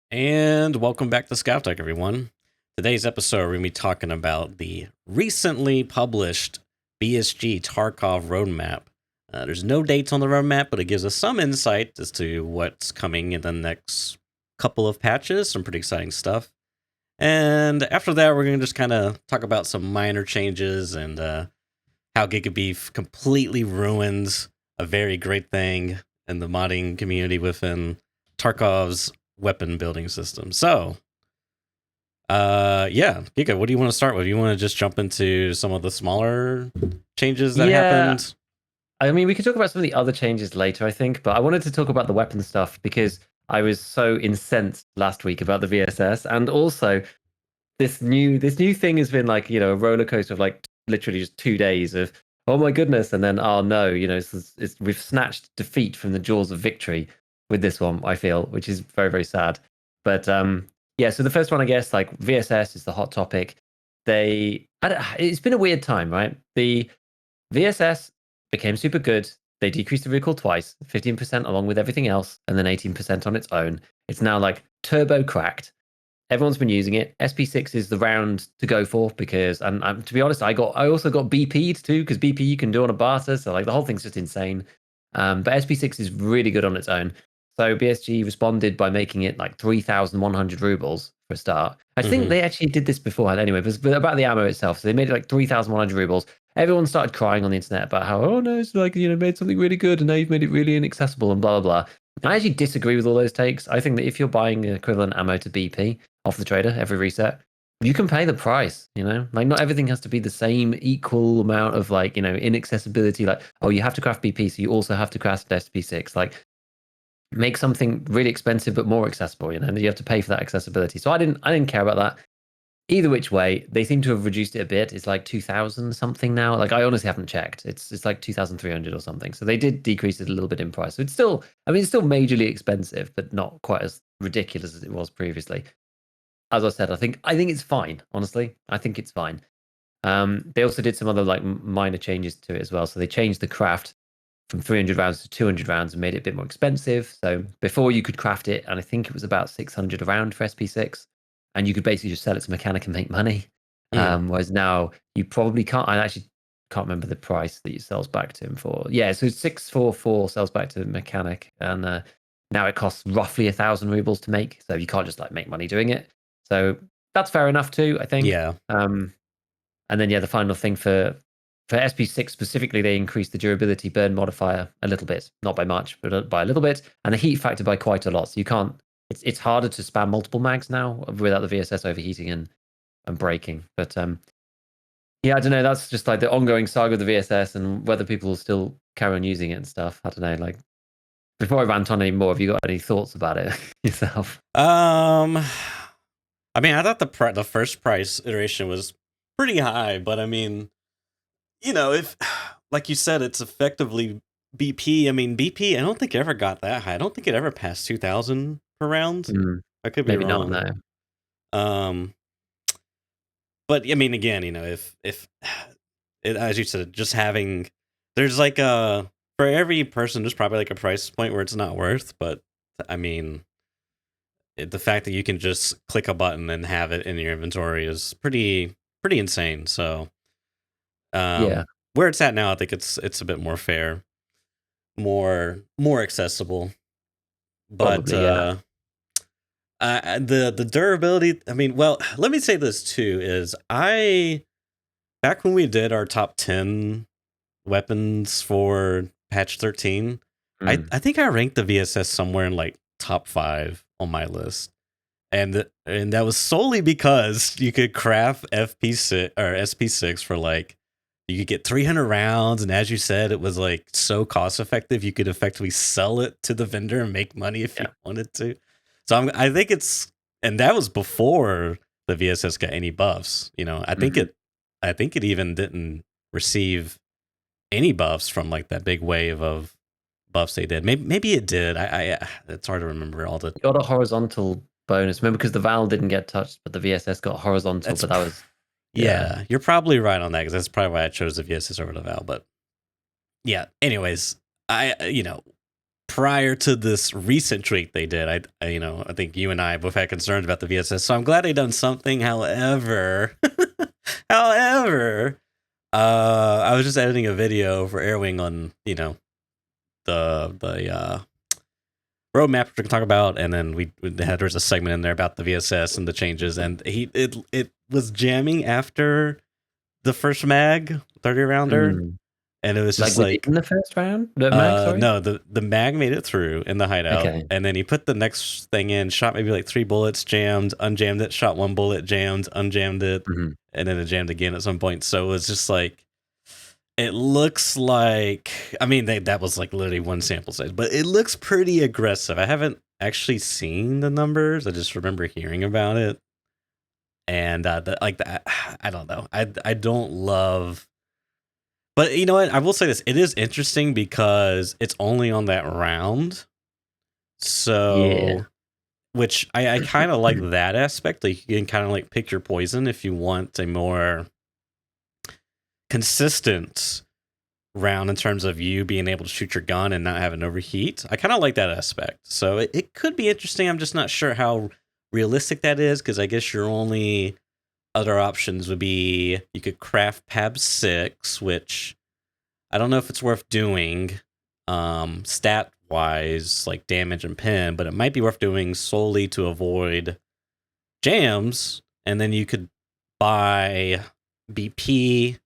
And welcome back to ScavTalk, everyone. Today's episode, we're going to be talking about the recently published BSG Tarkov roadmap. There's no dates on the roadmap, but it gives us some insight as to what's coming in the next couple of patches. Some pretty exciting stuff. And after that, we're going to just kind of talk about some minor changes and how GigaBeef completely ruins a very great thing in the modding community within Tarkov's weapon building system. So, yeah, Giga, what do you want to start with? You want to just jump into some of the smaller changes that happened? I mean, we could talk about some of the other changes later, I think, but I wanted to talk about the weapon stuff because I was so incensed last week about the VSS, and also this new thing has been like a roller coaster of like literally just 2 days of oh my goodness, and then oh no, we've snatched defeat from the jaws of victory with this one. I feel, which is very very sad. But yeah, so the first one, I guess, like VSS is the hot topic. It's been a weird time, right? The VSS became super good. They decreased the recall twice, 15% along with everything else, and then 18% on its own. It's now like turbo cracked. Everyone's been using it. SP6 is the round to go for because, and to be honest, I also got BP'd too because BP you can do on a barter, so like the whole thing's just insane. But SP6 is really good on its own. So BSG responded by making it like 3,100 rubles for a start. I think they actually did this beforehand anyway, but about the ammo itself. So they made it like 3,100 rubles. Everyone started crying on the internet about how, oh no, it's like, made something really good and now you've made it really inaccessible and blah, blah, blah. I actually disagree with all those takes. I think that if you're buying equivalent ammo to BP off the trader every reset, you can pay the price, like not everything has to be the same equal amount of like, inaccessibility. Like, oh, you have to craft BP, so you also have to craft SP6. Like, make something really expensive but more accessible, and you have to pay for that accessibility. So I didn't care about that. Either which way, they seem to have reduced it a bit. It's like 2,000 something now. Like I honestly haven't checked. It's like 2,300 or something. So they did decrease it a little bit in price. So it's still, it's still majorly expensive, but not quite as ridiculous as it was previously. As I said, I think it's fine. Honestly, I think it's fine. They also did some other like minor changes to it as well. So they changed the craft from 300 rounds to 200 rounds and made it a bit more expensive. So before you could craft it, and I think it was about 600 a round for SP6, and you could basically just sell it to mechanic and make money. Whereas now you probably can't. I actually can't remember the price that you sells back to him for. Yeah, so 644 sells back to the mechanic, and now it costs roughly 1,000 rubles to make. So you can't just like make money doing it. So that's fair enough too, I think. Yeah. And then the final thing for SP6 specifically, they increased the durability burn modifier a little bit, not by much, but by a little bit, and the heat factor by quite a lot. So you can't. It's harder to spam multiple mags now without the VSS overheating and breaking. But yeah, I don't know. That's just like the ongoing saga of the VSS and whether people will still carry on using it and stuff. I don't know. Like, before I rant on any more, have you got any thoughts about it yourself? I mean, I thought the first price iteration was pretty high, but I mean, if like you said, it's effectively BP. I mean, BP, I don't think it ever got that high. I don't think it ever passed 2,000 per round. I could be Maybe wrong. not. No. But I mean, again, if as you said, just having there's like for every person, there's probably like a price point where it's not worth. But I mean, the fact that you can just click a button and have it in your inventory is pretty insane. So Yeah. where it's at now, I think it's a bit more fair, more accessible. But Probably, yeah. The durability, I mean, well, let me say this too, is back when we did our top 10 weapons for patch 13, I think I ranked the VSS somewhere in like top 5 on my list. And that was solely because you could craft FP6 or SP6 for like, you could get 300 rounds, and as you said, it was like so cost effective. You could effectively sell it to the vendor and make money if you wanted to. So I think and that was before the VSS got any buffs. I think it even didn't receive any buffs from like that big wave of buffs they did. Maybe it did. I it's hard to remember all the. You got a horizontal bonus. Remember, because the Val didn't get touched, but the VSS got horizontal. But that was yeah. You're probably right on that because that's probably why I chose the VSS over the Val. But yeah. Anyways, prior to this recent tweak they did, I think you and I both had concerns about the VSS, so I'm glad they done something. However, I was just editing a video for Airwing on the roadmap we're gonna talk about, and then there's a segment in there about the VSS and the changes, and it was jamming after the first 30 rounder. And it was just like in the first round? The mag, sorry? No, the mag made it through in the hideout. Okay. And then he put the next thing in, shot maybe like 3 bullets, jammed, unjammed it, shot 1 bullet, jammed, unjammed it, and then it jammed again at some point. So it was just like, it looks like, I mean, that was like literally one sample size, but it looks pretty aggressive. I haven't actually seen the numbers. I just remember hearing about it. And I don't know. I don't love. But you know what? I will say this. It is interesting because it's only on that round. So, which I kind of like that aspect. Like, you can kind of like pick your poison if you want a more consistent round in terms of you being able to shoot your gun and not having overheat. I kind of like that aspect. So it could be interesting. I'm just not sure how realistic that is, because I guess your only other options would be you could craft PAB 6, which I don't know if it's worth doing stat wise, like damage and pin, but it might be worth doing solely to avoid jams. And then you could buy BP,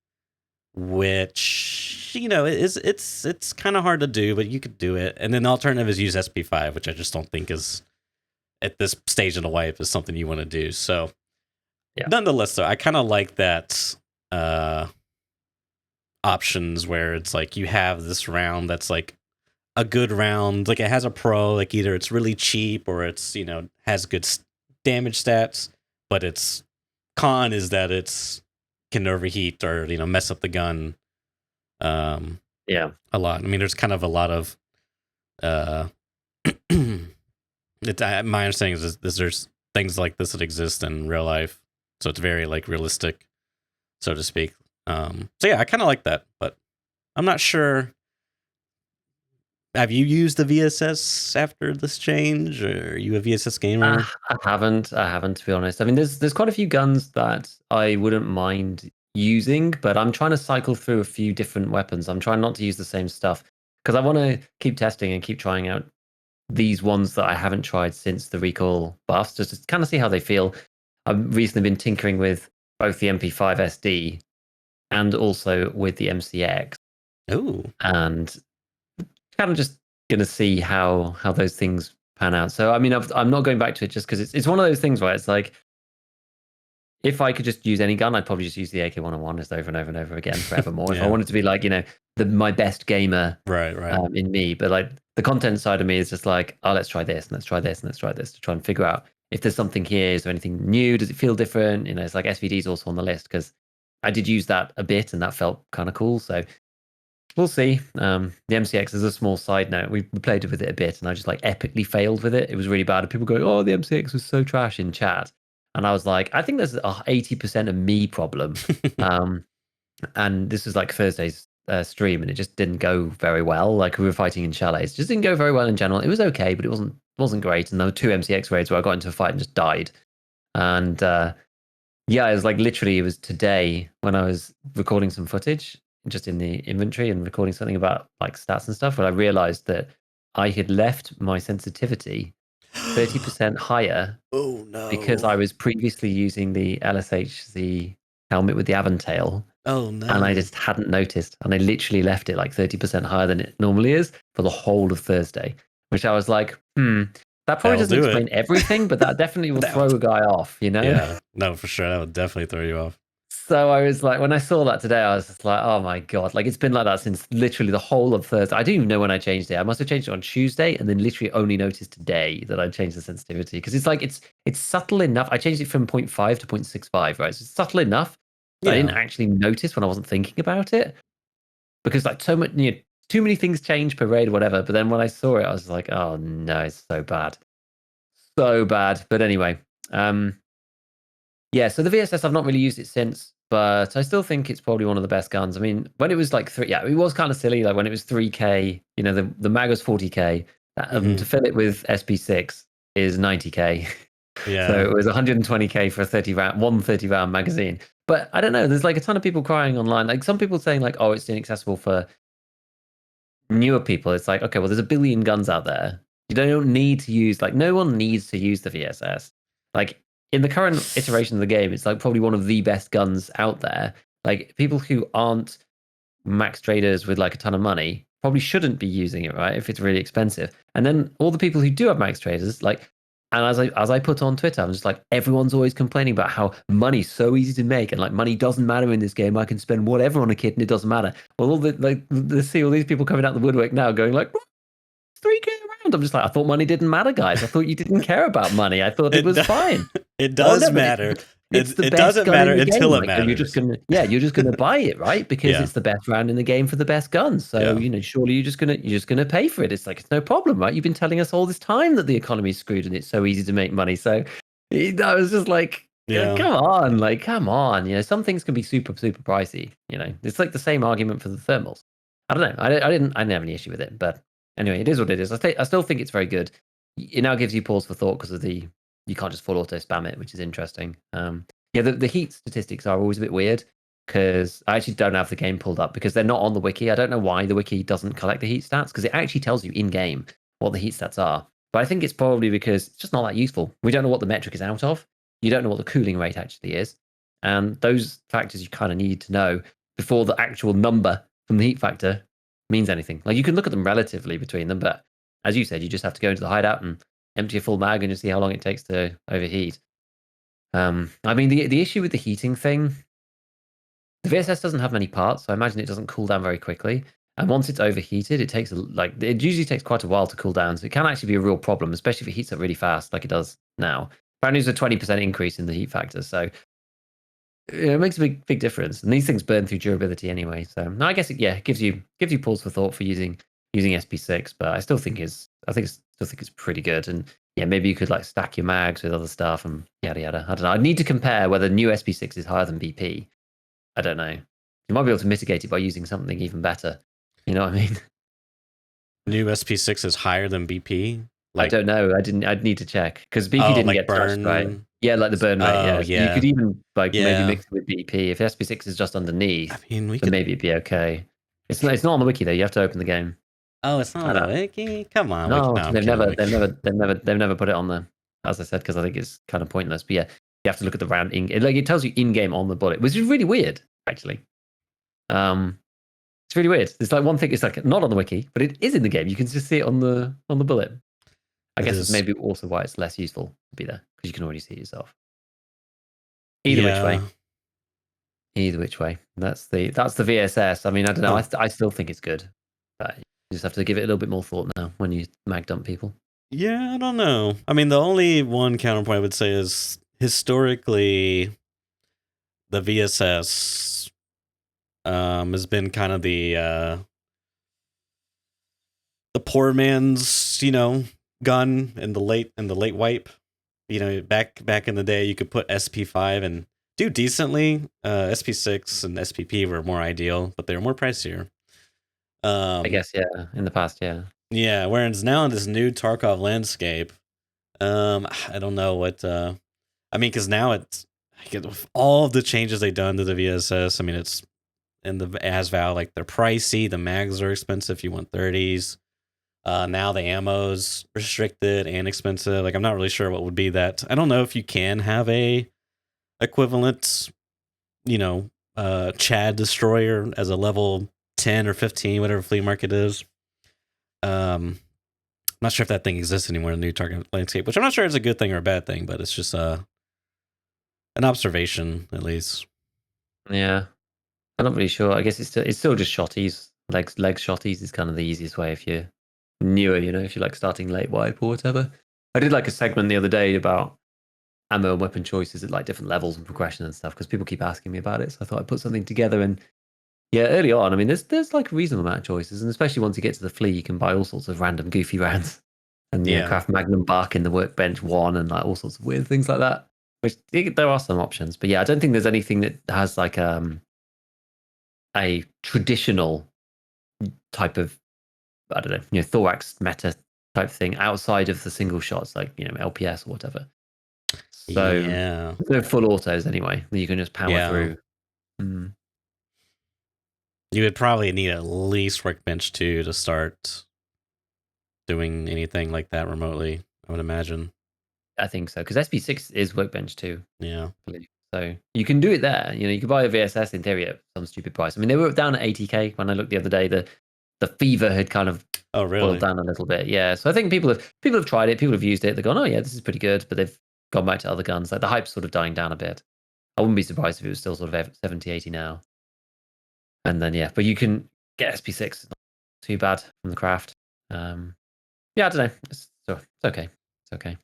which it's kind of hard to do, but you could do it. And then the alternative is use SP5, which I just don't think is, at this stage of the wipe, is something you want to do. So nonetheless, though, I kind of like that options where it's like you have this round that's like a good round, like it has a pro, like either it's really cheap or it's has good damage stats, but its con is that it's can overheat or mess up the gun a lot. I mean, there's kind of a lot of my understanding is there's things like this that exist in real life, so it's very like realistic, so to speak. So yeah, I kind of like that, but I'm not sure. Have you used the VSS after this change, or are you a VSS gamer? I haven't, to be honest. I mean, there's quite a few guns that I wouldn't mind using, but I'm trying to cycle through a few different weapons. I'm trying not to use the same stuff because I want to keep testing and keep trying out these ones that I haven't tried since the recall buffs, just to kind of see how they feel. I've recently been tinkering with both the MP5 SD and also with the MCX. Oh, and kind of just gonna see how those things pan out. So I mean, I'm not going back to it just because it's one of those things where it's like, if I could just use any gun, I'd probably just use the AK-101 just over and over and over again forevermore. If I wanted to be like my best gamer, right, in me, but like the content side of me is just like, oh, let's try this and let's try this and let's try this to try and figure out if there's something here. Is there anything new? Does it feel different? It's like SVD is also on the list because I did use that a bit and that felt kind of cool. So we'll see. The MCX is a small side note. We played with it a bit and I just like epically failed with it. It was really bad. And people going, oh, the MCX was so trash in chat. And I was like, I think there's a 80% of me problem. And this was like Thursday's stream and it just didn't go very well. Like we were fighting in chalets. It just didn't go very well in general. It was okay, but it wasn't great. And there were 2 MCX raids where I got into a fight and just died. And it was like literally it was today when I was recording some footage just in the inventory and recording something about like stats and stuff, where I realized that I had left my sensitivity 30% higher. Oh no! Because I was previously using the LSHC helmet with the Aventail. Oh no! And I just hadn't noticed, and I literally left it like 30% higher than it normally is for the whole of Thursday. Which I was like, that probably doesn't explain everything, but that definitely will throw a guy off, Yeah, no, for sure, that would definitely throw you off. So I was like, when I saw that today, I was just like, oh my God, like it's been like that since literally the whole of Thursday. I didn't even know when I changed it. I must have changed it on Tuesday and then literally only noticed today that I changed the sensitivity. Because it's like, it's subtle enough. I changed it from 0.5 to 0.65, right? So it's subtle enough that I didn't actually notice when I wasn't thinking about it. Because like so much, too many things change per raid or whatever. But then when I saw it, I was like, oh no, it's so bad. So bad. But anyway, Yeah, so the VSS, I've not really used it since, but I still think it's probably one of the best guns. I mean, when it was like it was kind of silly. Like when it was 3K, the mag was 40K. To fill it with SP6 is 90K. Yeah. So it was 120K for a 30 round magazine. But I don't know. There's like a ton of people crying online. Like some people saying like, oh, it's inaccessible for newer people. It's like, okay, well, there's a billion guns out there. You don't need to use no one needs to use the VSS. Like in the current iteration of the game, it's like probably one of the best guns out there. Like people who aren't max traders with like a ton of money probably shouldn't be using it, right? If it's really expensive. And then all the people who do have max traders, and as I put on Twitter, I'm just like, everyone's always complaining about how money's so easy to make, and like money doesn't matter in this game. I can spend whatever on a kit and it doesn't matter. Well, see all these people coming out the woodwork now, going like, 3K around. I'm just like, I thought money didn't matter, guys. I thought you didn't care about money. I thought it was fine. It does matter. It's the it best doesn't gun matter in the until game. it matters. You're just gonna buy it, right? Because it's the best round in the game for the best guns. So surely you're just gonna pay for it. It's like, it's no problem, right? You've been telling us all this time that the economy's screwed and it's so easy to make money. So I was just like, come on. Some things can be super, super pricey. It's like the same argument for the thermals. I don't know. I didn't have any issue with it, but anyway, it is what it is. I still think it's very good. It now gives you pause for thought because of you can't just full auto spam it, which is interesting. The heat statistics are always a bit weird because I actually don't have the game pulled up because they're not on the wiki. I don't know why the wiki doesn't collect the heat stats because it actually tells you in game what the heat stats are. But I think it's probably because it's just not that useful. We don't know what the metric is out of. You don't know what the cooling rate actually is. And those factors you kind of need to know before the actual number from the heat factor means anything. Like you can look at them relatively between them, but as you said, you just have to go into the hideout and empty a full mag and just see how long it takes to overheat. I mean, the issue with the heating thing, the VSS doesn't have many parts, so I imagine it doesn't cool down very quickly. And once it's overheated, it usually takes quite a while to cool down. So it can actually be a real problem, especially if it heats up really fast, like it does now. Apparently, there's a 20% increase in the heat factor, so it makes a big difference. And these things burn through durability anyway. So no, I guess it gives you pause for thought for using SP6, but I still think it's pretty good. And yeah, maybe you could like stack your mags with other stuff and yada yada. I don't know. I need to compare whether new SP6 is higher than BP. I don't know. You might be able to mitigate it by using something even better. You know what I mean? New SP6 is higher than BP. I don't know. I'd need to check because BP didn't get touched, right? Yeah, like the burn rate. Yeah. So you could even maybe mix it with BP. If SP6 is just underneath, then maybe it'd be okay. It's not on the wiki though. You have to open the game. Oh, it's not on the wiki. Come on. No, they've never put it on there. As I said, because I think it's kind of pointless. But yeah, you have to look at the round it tells you in game on the bullet, which is really weird, actually. It's really weird. It's like one thing. It's like not on the wiki, but it is in the game. You can just see it on the bullet. I guess it's maybe also why it's less useful to be there because you can already see it yourself. Either which way. That's the VSS. I mean, I don't know. I still think it's good, but you just have to give it a little bit more thought now when you mag dump people. Yeah, I don't know. I mean, the only one counterpoint I would say is historically, the VSS has been kind of the poor man's, gun in the late wipe. Back in the day, you could put SP5 and do decently. SP6 and SPP were more ideal, but they were more pricier. I guess, yeah. In the past, yeah. Yeah, whereas now in this new Tarkov landscape, I don't know what. I mean, because now with all the changes they've done to the VSS. I mean, it's in the ASVAL, like they're pricey. The mags are expensive if you want 30s. Now the ammo's restricted and expensive. Like I'm not really sure what would be that. I don't know if you can have a equivalent, Chad destroyer as a level 10 or 15, whatever flea market is. I'm not sure if that thing exists anymore in the new Target landscape, which I'm not sure is a good thing or a bad thing, but it's just an observation at least. Yeah, I'm not really sure. I guess it's still just shotties. Leg shotties is kind of the easiest way if you're newer, if you're like starting late wipe or whatever. I did like a segment the other day about ammo and weapon choices at like different levels and progression and stuff because people keep asking me about it. So I thought I'd put something together. And yeah, early on, I mean, there's like a reasonable amount of choices, and especially once you get to the flea, you can buy all sorts of random goofy rounds and craft Magnum Bark in the workbench 1 and like all sorts of weird things like that. Which there are some options, but yeah, I don't think there's anything that has like a traditional type of, I don't know, thorax meta type thing outside of the single shots, like LPS or whatever. So Yeah. they're full autos anyway. You can just power through. You would probably need at least Workbench 2 to start doing anything like that remotely, I would imagine. I think so, because SP6 is Workbench 2. Yeah. So you can do it there. You can buy a VSS in theory at some stupid price. I mean, they were down at 80k when I looked the other day. The fever had kind of boiled down a little bit. Yeah. So I think people have tried it. People have used it. They've gone, oh yeah, this is pretty good. But they've gone back to other guns. Like the hype's sort of dying down a bit. I wouldn't be surprised if it was still sort of 70, 80 now. And then, yeah, but you can get SP6. It's not too bad from the craft. Yeah, I don't know. It's okay. It's okay.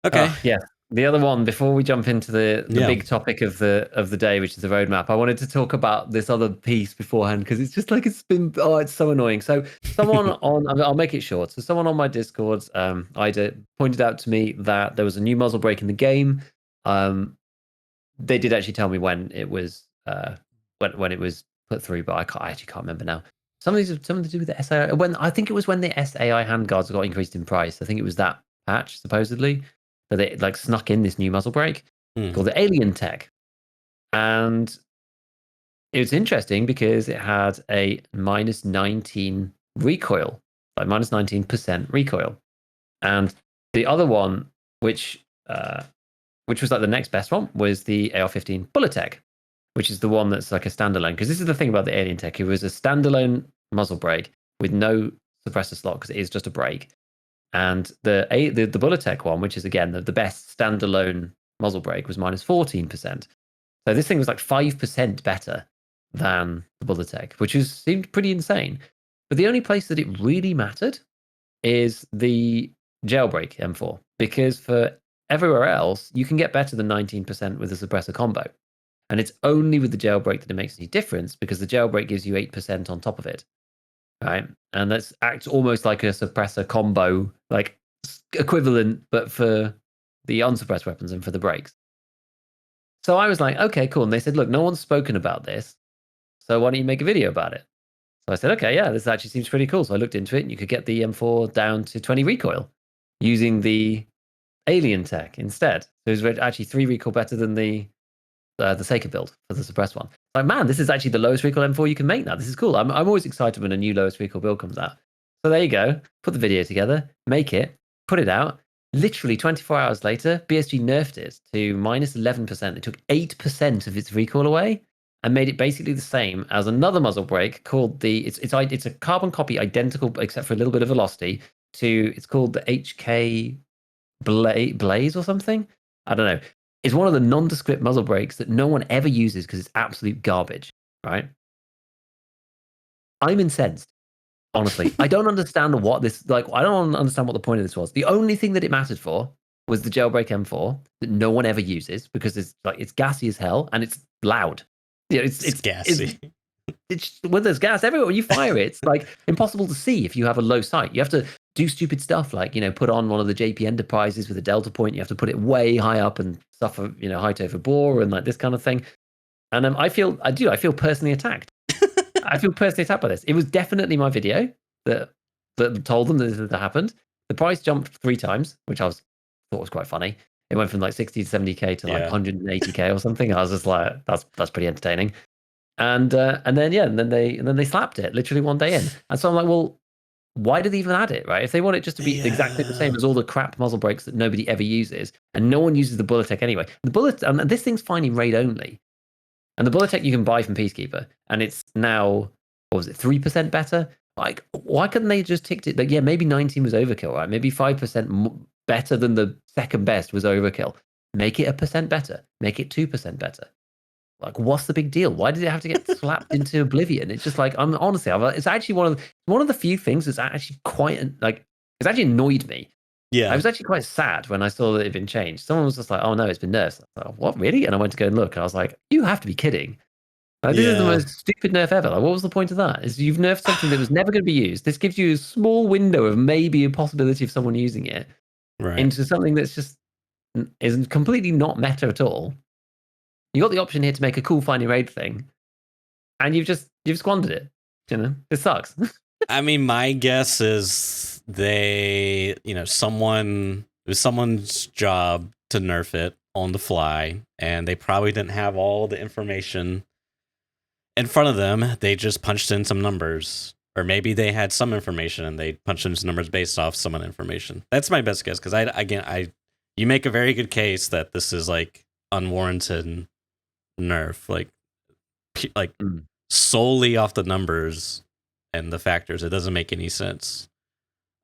Okay. Yeah. The other one, before we jump into the big topic of the day, which is the roadmap, I wanted to talk about this other piece beforehand because it's just like it's so annoying. So someone I'll make it short. So someone on my Discord, pointed out to me that there was a new muzzle break in the game. They did actually tell me when it was when it was put through, but I actually can't remember now. Something to do with the SAI. I think it was when the SAI handguards got increased in price. I think it was that patch supposedly. So they like snuck in this new muzzle brake called the Alien Tech. And it was interesting because it had a minus 19 recoil, like minus 19% recoil. And the other one, which was like the next best one, was the AR-15 Bullet Tech, which is the one that's like a standalone. Because this is the thing about the Alien Tech. It was a standalone muzzle brake with no suppressor slot because it is just a brake. And the Bullet Tech one, which is again the best standalone muzzle brake, was minus 14%. So this thing was like 5% better than the Bullet Tech, which seemed pretty insane. But the only place that it really mattered is the jailbreak M4, because for everywhere else you can get better than 19% with a suppressor combo, and it's only with the jailbreak that it makes any difference, because the jailbreak gives you 8% on top of it. Right, and that acts almost like a suppressor combo, like equivalent, but for the unsuppressed weapons and for the brakes. So I was like, okay, cool. And they said, look, no one's spoken about this, so why don't you make a video about it? So I said, okay, yeah, this actually seems pretty cool. So I looked into it, and you could get the M4 down to 20 recoil using the Alien Tech instead. So it was actually 3 recoil better than the Saga build for the suppressed one. Like, man, this is actually the lowest recoil M4 you can make now. This is cool. I'm always excited when a new lowest recoil build comes out. So there you go. Put the video together, make it, put it out. Literally 24 hours later, BSG nerfed it to minus 11%. It took 8% of its recoil away and made it basically the same as another muzzle brake called it's a carbon copy, identical except for a little bit of velocity, it's called the HK Blaze or something. I don't know. It's one of the nondescript muzzle brakes that no one ever uses because it's absolute garbage, right? I'm incensed, honestly. I don't understand what this, like, I don't understand what the point of this was. The only thing that it mattered for was the jailbreak M4 that no one ever uses because it's gassy as hell and it's loud. It's gassy. Well, there's gas everywhere. When you fire it, it's like impossible to see if you have a low sight. You have to do stupid stuff like, put on one of the JP Enterprises with a delta point. You have to put it way high up and suffer, height over bore and like this kind of thing. And I feel personally attacked. I feel personally attacked by this. It was definitely my video that told them that this had happened. The price jumped 3 times, which I thought was quite funny. It went from like 60 to 70k to like 180k or something. I was just like, that's pretty entertaining. And then they slapped it literally one day in. And so I'm like, well, why did they even add it, right? If they want it just to be exactly the same as all the crap muzzle brakes that nobody ever uses, and no one uses the Bullet Tech anyway. And this thing's fine in raid only. And the Bullet Tech you can buy from Peacekeeper, and it's now, what was it, 3% better? Like, why couldn't they just ticked it? Like, yeah, maybe 19 was overkill, right? Maybe 5% better than the second best was overkill. Make it 1% better. Make it 2% better. Like, what's the big deal? Why did it have to get slapped into oblivion? It's just like, it's actually one of the few things that's actually it's actually annoyed me. Yeah. I was actually quite sad when I saw that it had been changed. Someone was just like, oh no, it's been nerfed. I was like, what, really? And I went to go and look. And I was like, you have to be kidding. Like, this is the most stupid nerf ever. Like, what was the point of that? Is you've nerfed something that was never going to be used. This gives you a small window of maybe a possibility of someone using it into something that's just is completely not meta at all. You got the option here to make a cool find your raid thing, and you've squandered it. You know, it sucks. I mean, my guess is it was someone's job to nerf it on the fly, and they probably didn't have all the information in front of them. They just punched in some numbers. Or maybe they had some information and they punched in some numbers based off some information. That's my best guess, because you make a very good case that this is like unwarranted nerf, like solely off the numbers and the factors. It doesn't make any sense.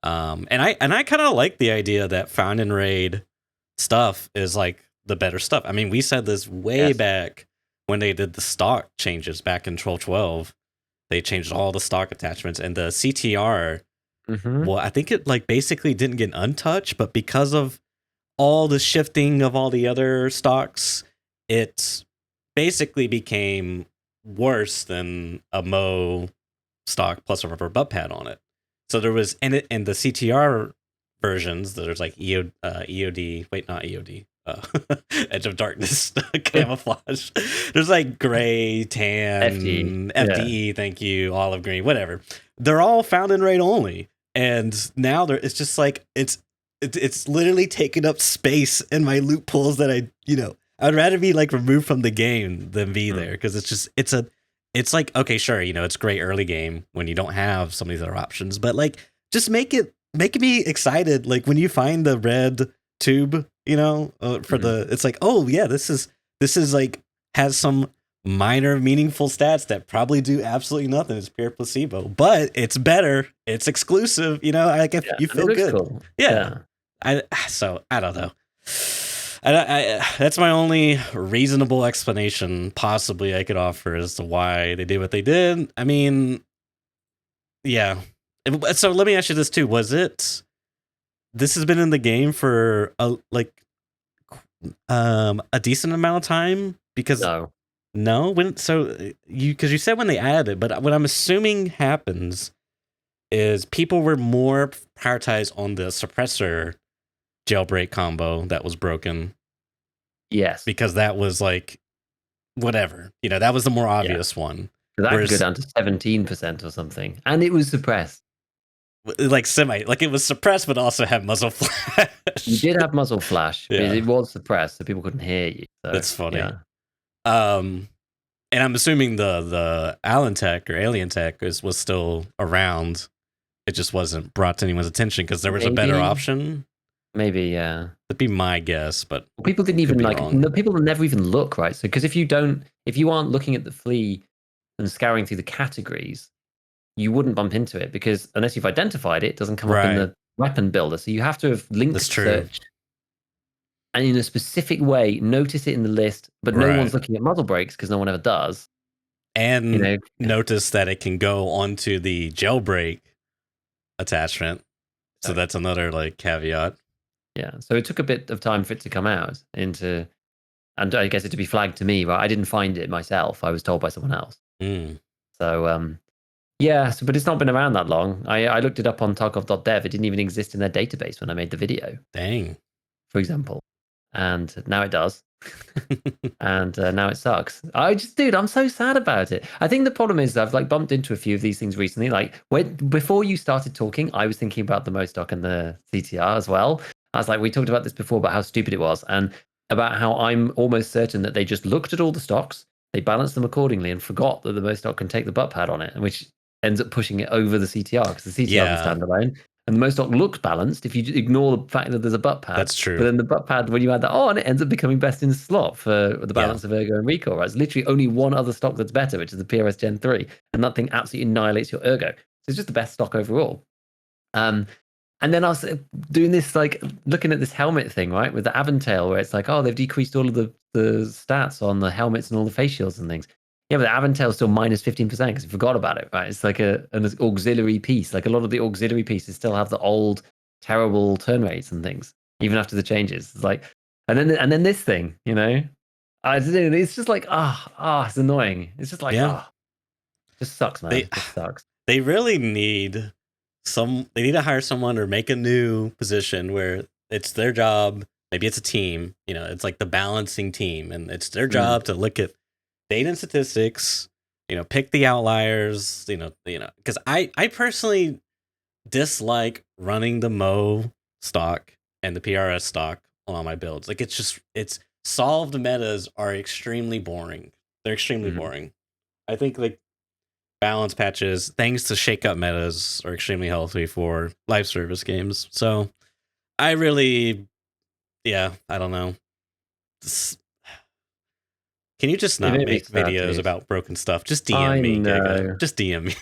And I kind of like the idea that found and raid stuff is like the better stuff. I mean, we said this way back when they did the stock changes back in 12.12. They changed all the stock attachments, and the CTR. Well, I think it like basically didn't get untouched, but because of all the shifting of all the other stocks, it basically became worse than a Mo stock plus a rubber butt pad on it. So there was, and the CTR versions, there's like EOD, wait, not EOD, Edge of Darkness camouflage. There's like gray, tan, FDE, thank you, olive green, whatever. They're all found in raid only, and now it's just like it's literally taking up space in my loot pools that I'd rather be like removed from the game than be there, because it's like, okay, sure, it's great early game when you don't have some of these other options, but like just make me excited, like when you find the red tube, for it's like, oh yeah, this is like has some minor meaningful stats that probably do absolutely nothing. It's pure placebo, but it's better, it's exclusive, you feel good. Cool. I don't know. I that's my only reasonable explanation possibly I could offer as to why they did what they did. I mean, yeah. So let me ask you this too: this has been in the game for a decent amount of time? Because because you said when they added it, but what I'm assuming happens is people were more prioritized on the suppressor jailbreak combo that was broken. Yes, because that was like whatever, that was the more obvious one. That could go down to 17% or something, and it was suppressed. Like it was suppressed, but also had muzzle flash. You did have muzzle flash, but it was suppressed, so people couldn't hear you. So, that's funny. Yeah. And I'm assuming the Alien Tech was still around. It just wasn't brought to anyone's attention because there was a better option. Maybe, yeah. That'd be my guess, but people didn't even people never even look, right? So because if you aren't looking at the flea and scouring through the categories, you wouldn't bump into it, because unless you've identified it, it doesn't come up in the weapon builder. So you have to have linked search and in a specific way notice it in the list, but no one's looking at muzzle breaks because no one ever does. And notice that it can go onto the jailbreak attachment. So that's another like caveat. Yeah. So it took a bit of time for it to come out and I guess it to be flagged to me, but I didn't find it myself. I was told by someone else. So yeah, but it's not been around that long. I looked it up on Tarkov.dev. It didn't even exist in their database when I made the video. Dang. For example. And now it does. And now it sucks. Dude, I'm so sad about it. I think the problem is I've like bumped into a few of these things recently. Like before you started talking, I was thinking about the Mostock and the CTR as well. I was like, we talked about this before about how stupid it was, and about how I'm almost certain that they just looked at all the stocks, they balanced them accordingly, and forgot that the Mostock can take the butt pad on it, which ends up pushing it over the CTR, because the CTR is standalone. And the Mostock looks balanced if you ignore the fact that there's a butt pad. That's true. But then the butt pad, when you add that on, it ends up becoming best in slot for the balance of ergo and recoil. Right? It's literally only one other stock that's better, which is the PRS Gen 3. And that thing absolutely annihilates your ergo. So it's just the best stock overall. And then I was doing this, like looking at this helmet thing, right, with the Aventail, where it's like, oh, they've decreased all of the stats on the helmets and all the face shields and things. Yeah, but the Aventail is still minus 15% because you forgot about it, right? It's like an auxiliary piece. Like a lot of the auxiliary pieces still have the old terrible turn rates and things, even after the changes. It's like, and then this thing, it's just like, it's annoying. It's just like, it just sucks, man. It just sucks. They really need they need to hire someone or make a new position where it's their job maybe it's a team, it's like the balancing team, and it's their job to look at data and statistics, pick the outliers, because I personally dislike running the Mo stock and the PRS stock on all my builds. Like it's solved metas are extremely boring. They're extremely boring. I think like balance patches, things to shake up metas, are extremely healthy for live service games. So I really, I don't know. Can you just not make videos about broken stuff? Just DM me, Giga. Just DM me.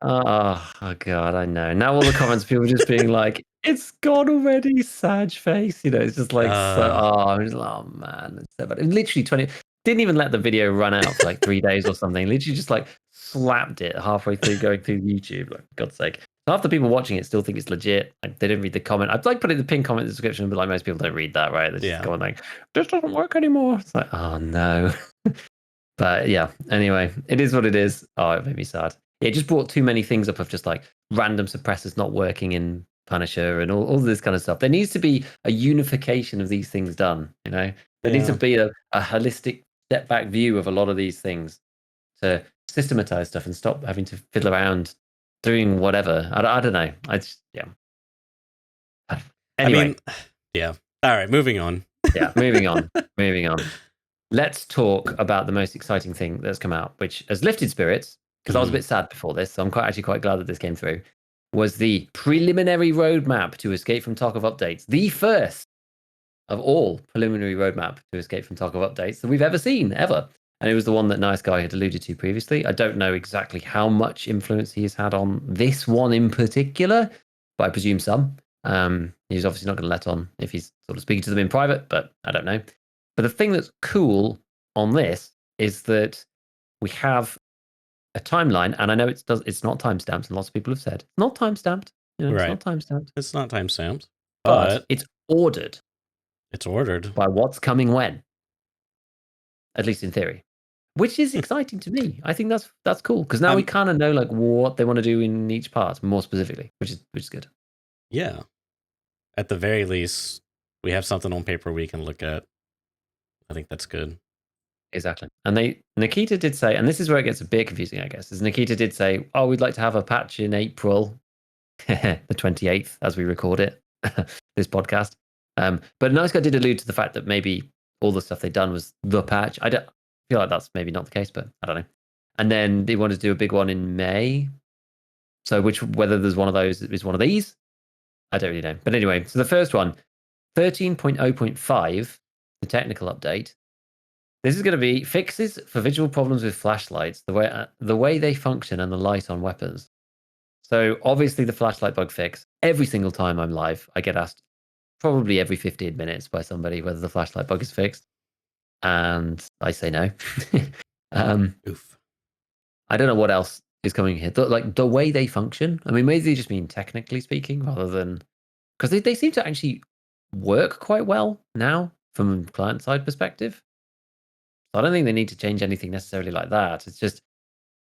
Oh god, I know. Now all the comments, people just being like, "It's gone already, Sag face." It's just like I'm just like, oh man, it's so bad. Literally 20. Didn't even let the video run out for like 3 days or something. Literally just like slapped it halfway through going through YouTube. Like, for God's sake. Half the people watching it still think it's legit. Like they didn't read the comment. I'd like put it in the pinned comment in the description, but like most people don't read that, right? They're just going like, "This doesn't work anymore." It's like, oh no. But yeah, anyway, it is what it is. Oh, it made me sad. It just brought too many things up of just like random suppressors not working in Punisher and all this kind of stuff. There needs to be a unification of these things done. There needs to be a holistic step back view of a lot of these things to systematize stuff and stop having to fiddle around doing whatever. I don't know. Anyway. Yeah. All right, moving on. Yeah, moving on. Let's talk about the most exciting thing that's come out, which has lifted spirits, because I was a bit sad before this, so I'm actually quite glad that this came through, was the preliminary roadmap to Escape from Tarkov updates. The first of all preliminary roadmap to Escape from Tarkov updates that we've ever seen, ever. And it was the one that Nice Guy had alluded to previously. I don't know exactly how much influence he has had on this one in particular, but I presume some. He's obviously not going to let on if he's sort of speaking to them in private, but I don't know. But the thing that's cool on this is that we have a timeline, and I know it's not timestamped, and lots of people have said it's not timestamped. It's not timestamped. It's not timestamped, but it's ordered. It's ordered by what's coming when, at least in theory, which is exciting to me. I think that's cool because now we kind of know like what they want to do in each part more specifically, which is good. Yeah, at the very least, we have something on paper we can look at. I think that's good. Exactly. And Nikita did say, and this is where it gets a bit confusing, I guess, is Nikita did say, oh, we'd like to have a patch in April, the 28th, as we record it, this podcast. But Nice Guy did allude to the fact that maybe all the stuff they'd done was the patch. I don't feel like that's maybe not the case, but I don't know. And then they wanted to do a big one in May. So whether there's one of those is one of these, I don't really know. But anyway, so the first one, 13.0.5, the technical update. This is going to be fixes for visual problems with flashlights, the way they function and the light on weapons. So obviously the flashlight bug fix, every single time I'm live, I get asked probably every 15 minutes by somebody whether the flashlight bug is fixed. And I say no. Oof. I don't know what else is coming here. The way they function, I mean, maybe they just mean technically speaking rather than... Because they seem to actually work quite well now from a client-side perspective. So I don't think they need to change anything necessarily like that. It's just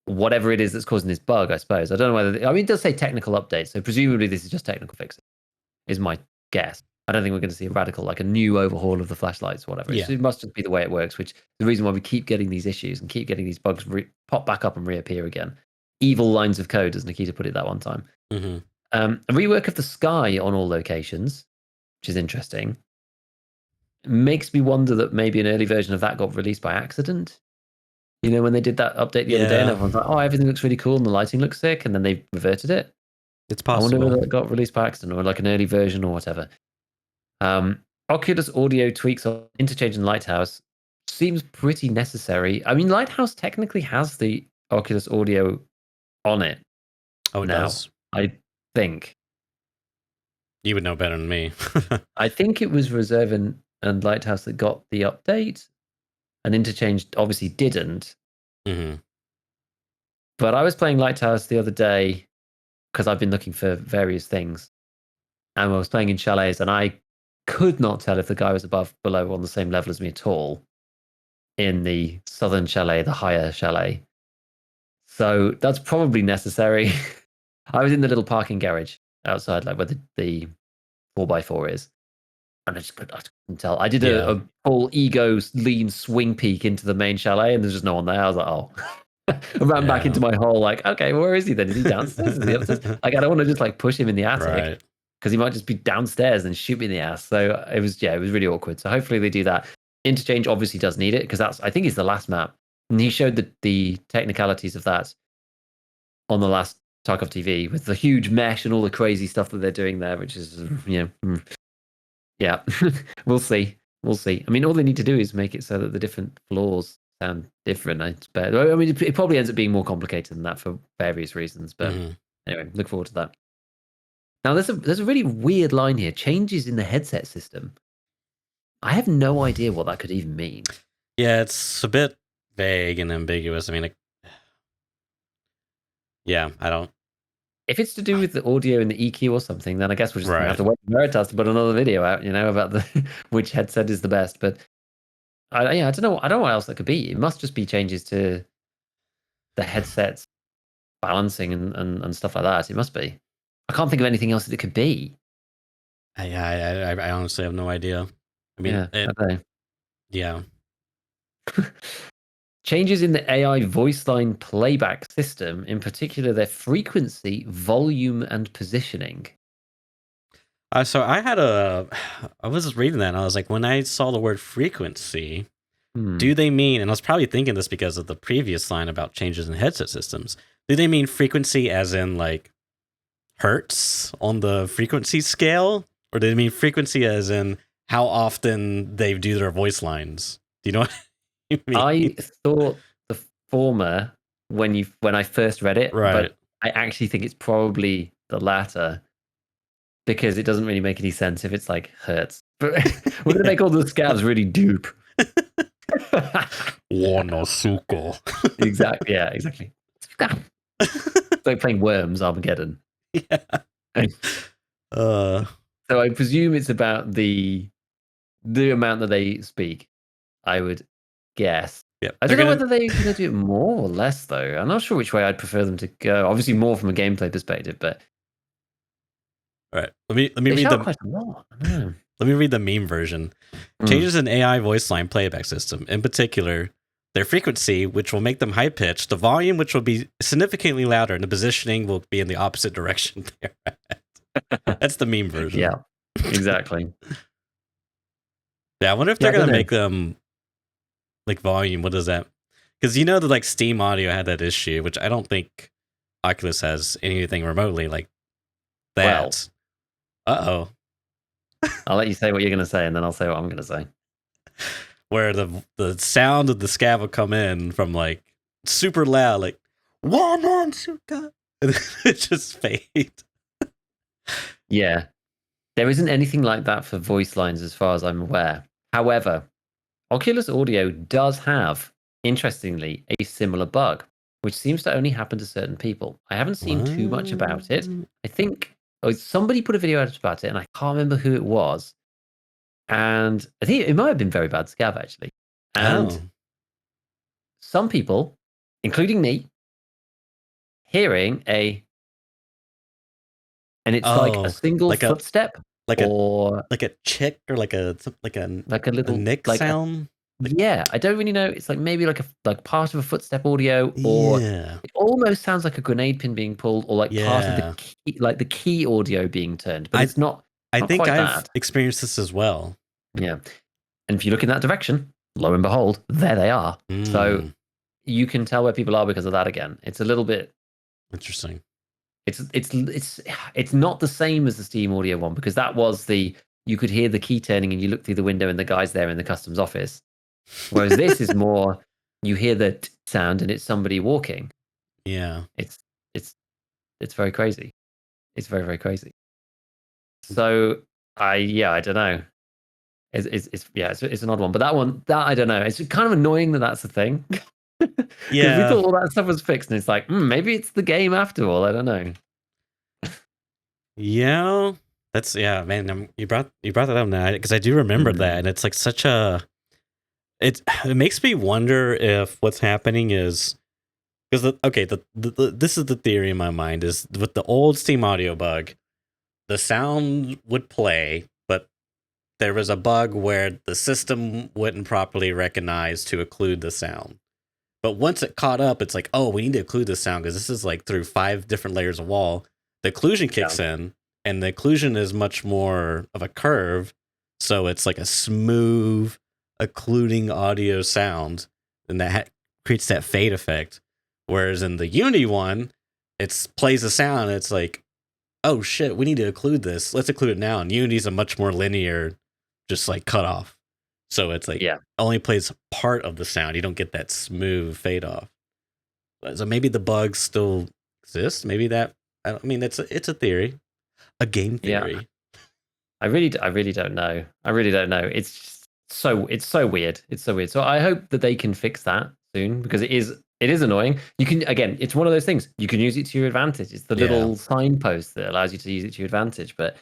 whatever it is that's causing this bug, I suppose. I don't know whether... I mean, it does say technical update, so presumably this is just technical fixes, is my guess. I don't think we're going to see a radical, like a new overhaul of the flashlights or whatever. Yeah. It must just be the way it works, which is the reason why we keep getting these issues and keep getting these bugs pop back up and reappear again. Evil lines of code, as Nikita put it that one time. Mm-hmm. A rework of the sky on all locations, which is interesting. Makes me wonder that maybe an early version of that got released by accident. When they did that update the other day and everyone's like, oh, everything looks really cool and the lighting looks sick, and then they reverted it. It's possible. I wonder whether it got released by accident or like an early version or whatever. Oculus audio tweaks on Interchange and Lighthouse seems pretty necessary. I mean, Lighthouse technically has the Oculus audio on it. Oh, it does? I think. You would know better than me. I think it was Reserve and Lighthouse that got the update, and Interchange obviously didn't. Mm-hmm. But I was playing Lighthouse the other day because I've been looking for various things, and I was playing in chalets, and I could not tell if the guy was above, below, or on the same level as me at all in the southern chalet, the higher chalet. So that's probably necessary. I was in the little parking garage outside, like where the 4x4 is. And I Until I did a full ego lean swing peek into the main chalet, and there's just no one there. I was like, oh. I ran back into my hole, like, okay, where is he then? Is he downstairs? Is he upstairs? Like, I don't want to just like push him in the attic because he might just be downstairs and shoot me in the ass. So it was really awkward. So hopefully they do that. Interchange obviously does need it because I think it's the last map, and he showed the technicalities of that on the last Tarkov TV with the huge mesh and all the crazy stuff that they're doing there, which is yeah, we'll see. We'll see. I mean, all they need to do is make it so that the different floors sound different. I mean, it probably ends up being more complicated than that for various reasons. But anyway, look forward to that. Now, there's a really weird line here. Changes in the headset system. I have no idea what that could even mean. Yeah, it's a bit vague and ambiguous. I mean, I don't. If it's to do with the audio and the EQ or something, then I guess we're just gonna have to wait for Veritas to put another video out, about which headset is the best. But I don't know. I don't know what else that could be. It must just be changes to the headsets balancing and stuff like that. It must be. I can't think of anything else that it could be. I honestly have no idea. I mean, yeah. Changes in the AI voice line playback system, in particular their frequency, volume, and positioning. So I was reading that and I was like, when I saw the word frequency, do they mean, and I was probably thinking this because of the previous line about changes in headset systems, do they mean frequency as in like hertz on the frequency scale? Or do they mean frequency as in how often they do their voice lines? Do you know what I mean? I thought the former when I first read it, but I actually think it's probably the latter because it doesn't really make any sense if it's like hertz. But we're gonna make all the scavs really dupe. Wanosuko. Exactly. Yeah, exactly. It's like playing Worms Armageddon. Yeah. So I presume it's about the amount that they speak. I would guess. Yeah, I don't know whether they're going to do it more or less, though. I'm not sure which way I'd prefer them to go. Obviously, more from a gameplay perspective, but all right. Let me read the quite a lot. Let me read the meme version. Changes in AI voice line playback system, in particular, their frequency, which will make them high pitched, the volume, which will be significantly louder, and the positioning will be in the opposite direction. That's the meme version. Yeah, exactly. Yeah, I wonder if they're gonna make them like volume. What is that? Because the like Steam Audio had that issue, which I don't think Oculus has anything remotely like that. Well, I'll let you say what you're gonna say, and then I'll say what I'm gonna say. Where the sound of the scav will come in from like super loud, like Wanosuka, and it just fade. Yeah. There isn't anything like that for voice lines as far as I'm aware. However, Oculus Audio does have, interestingly, a similar bug, which seems to only happen to certain people. I haven't seen too much about it. I think somebody put a video out about it, and I can't remember who it was. And I think it might have been Very Bad Scav, actually. And some people, including me, hearing and it's like a single footstep, like a chick or like a little nick sound. Yeah, I don't really know. It's like maybe like part of a footstep audio, or it almost sounds like a grenade pin being pulled, or like part of the key, like the key audio being turned. But it's not. I think I've experienced this as well. Yeah, and if you look in that direction, lo and behold, there they are. So you can tell where people are because of that. Again, it's a little bit interesting. It's not the same as the Steam Audio one, because that was you could hear the key turning and you look through the window and the guy's there in the customs office. Whereas this is more, you hear the sound and it's somebody walking. Yeah. It's very crazy. It's very, very crazy. So I don't know. It's an odd one, but that I don't know. It's kind of annoying that's a thing. Yeah, we thought all that stuff was fixed, and it's like maybe it's the game after all. I don't know. Yeah, man. You brought that up now because I do remember that, and it's like such a. It makes me wonder if what's happening is because this is the theory in my mind is with the old Steam Audio bug, the sound would play, but there was a bug where the system wouldn't properly recognize to occlude the sound. But once it caught up, it's like, oh, we need to occlude this sound because this is like through 5 different layers of wall. The occlusion kicks in, and the occlusion is much more of a curve. So it's like a smooth, occluding audio sound, and that creates that fade effect. Whereas in the Unity one, it plays a sound, and it's like, oh shit, we need to occlude this. Let's occlude it now. And Unity's a much more linear, just like cut off. So it's like only plays part of the sound. You don't get that smooth fade off. So maybe the bugs still exist. Maybe that. I mean, it's a theory, a game theory. Yeah. I really don't know. It's so weird. It's so weird. So I hope that they can fix that soon because it is annoying. You can it's one of those things. You can use it to your advantage. It's the little signpost that allows you to use it to your advantage. But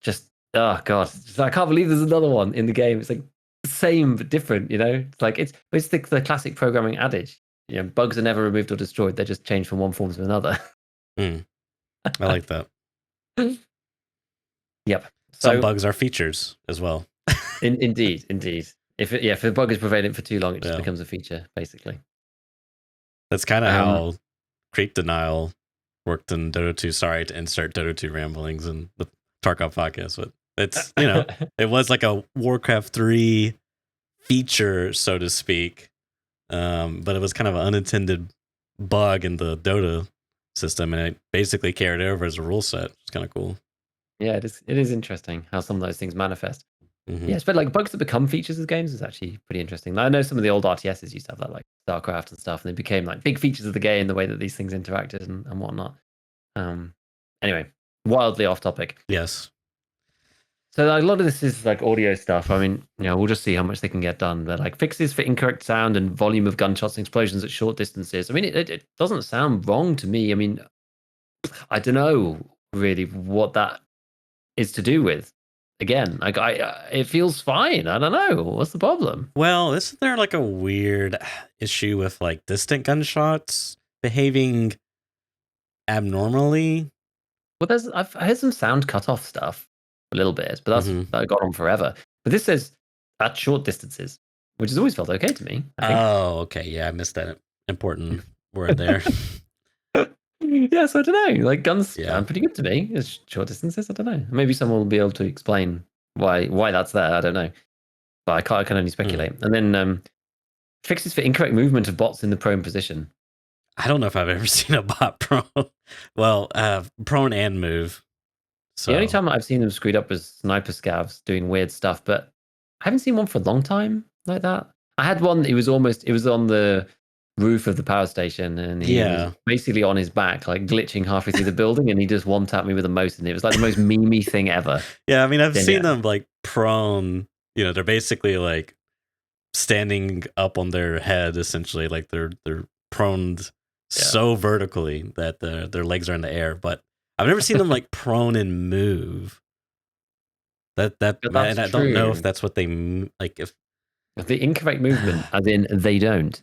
just oh god, I can't believe there's another one in the game. It's like same but different, it's like it's the classic programming adage, bugs are never removed or destroyed, they're just changed from one form to another. I like that. Yep. Some bugs are features as well. Indeed if the bug is prevalent for too long, it just becomes a feature basically. That's kind of how creep denial worked in Dota 2. Sorry to insert Dota 2 ramblings in the Tarkov podcast, but it's, it was like a Warcraft 3 feature, so to speak. But it was kind of an unintended bug in the Dota system, and it basically carried over as a rule set. It's kind of cool. Yeah, it is interesting how some of those things manifest. Yeah, but like bugs that become features of games is actually pretty interesting. I know some of the old RTSs used to have that, like StarCraft and stuff, and they became like big features of the game, the way that these things interacted and whatnot. Anyway, wildly off topic. Yes. So a lot of this is like audio stuff. I mean, we'll just see how much they can get done. But like fixes for incorrect sound and volume of gunshots and explosions at short distances. I mean, it doesn't sound wrong to me. I mean, I don't know really what that is to do with. Again, like it feels fine. I don't know. What's the problem? Well, isn't there like a weird issue with like distant gunshots behaving abnormally? Well, I've heard some sound cutoff stuff a little bit, but that got on forever. But this says at short distances, which has always felt okay to me. I think. Oh, okay. Yeah, I missed that important word there. Yes, I don't know. Like guns sound pretty good to me. It's short distances. I don't know. Maybe someone will be able to explain why that's there. I don't know. But I can only speculate. And then fixes for incorrect movement of bots in the prone position. I don't know if I've ever seen a bot prone. Well, prone and move. So. The only time I've seen them screwed up was sniper scavs doing weird stuff, but I haven't seen one for a long time like that. I had one. It was on the roof of the power station, and he was basically on his back, like glitching halfway through the building, and he just one-tapped me with a mouse, and it was like the most memey thing ever. Yeah, I mean, I've seen them like prone. They're basically like standing up on their head, essentially, like they're proned so vertically that their legs are in the air, but I've never seen them like prone and move. And I don't know if that's what they like. If the incorrect movement, as in they don't.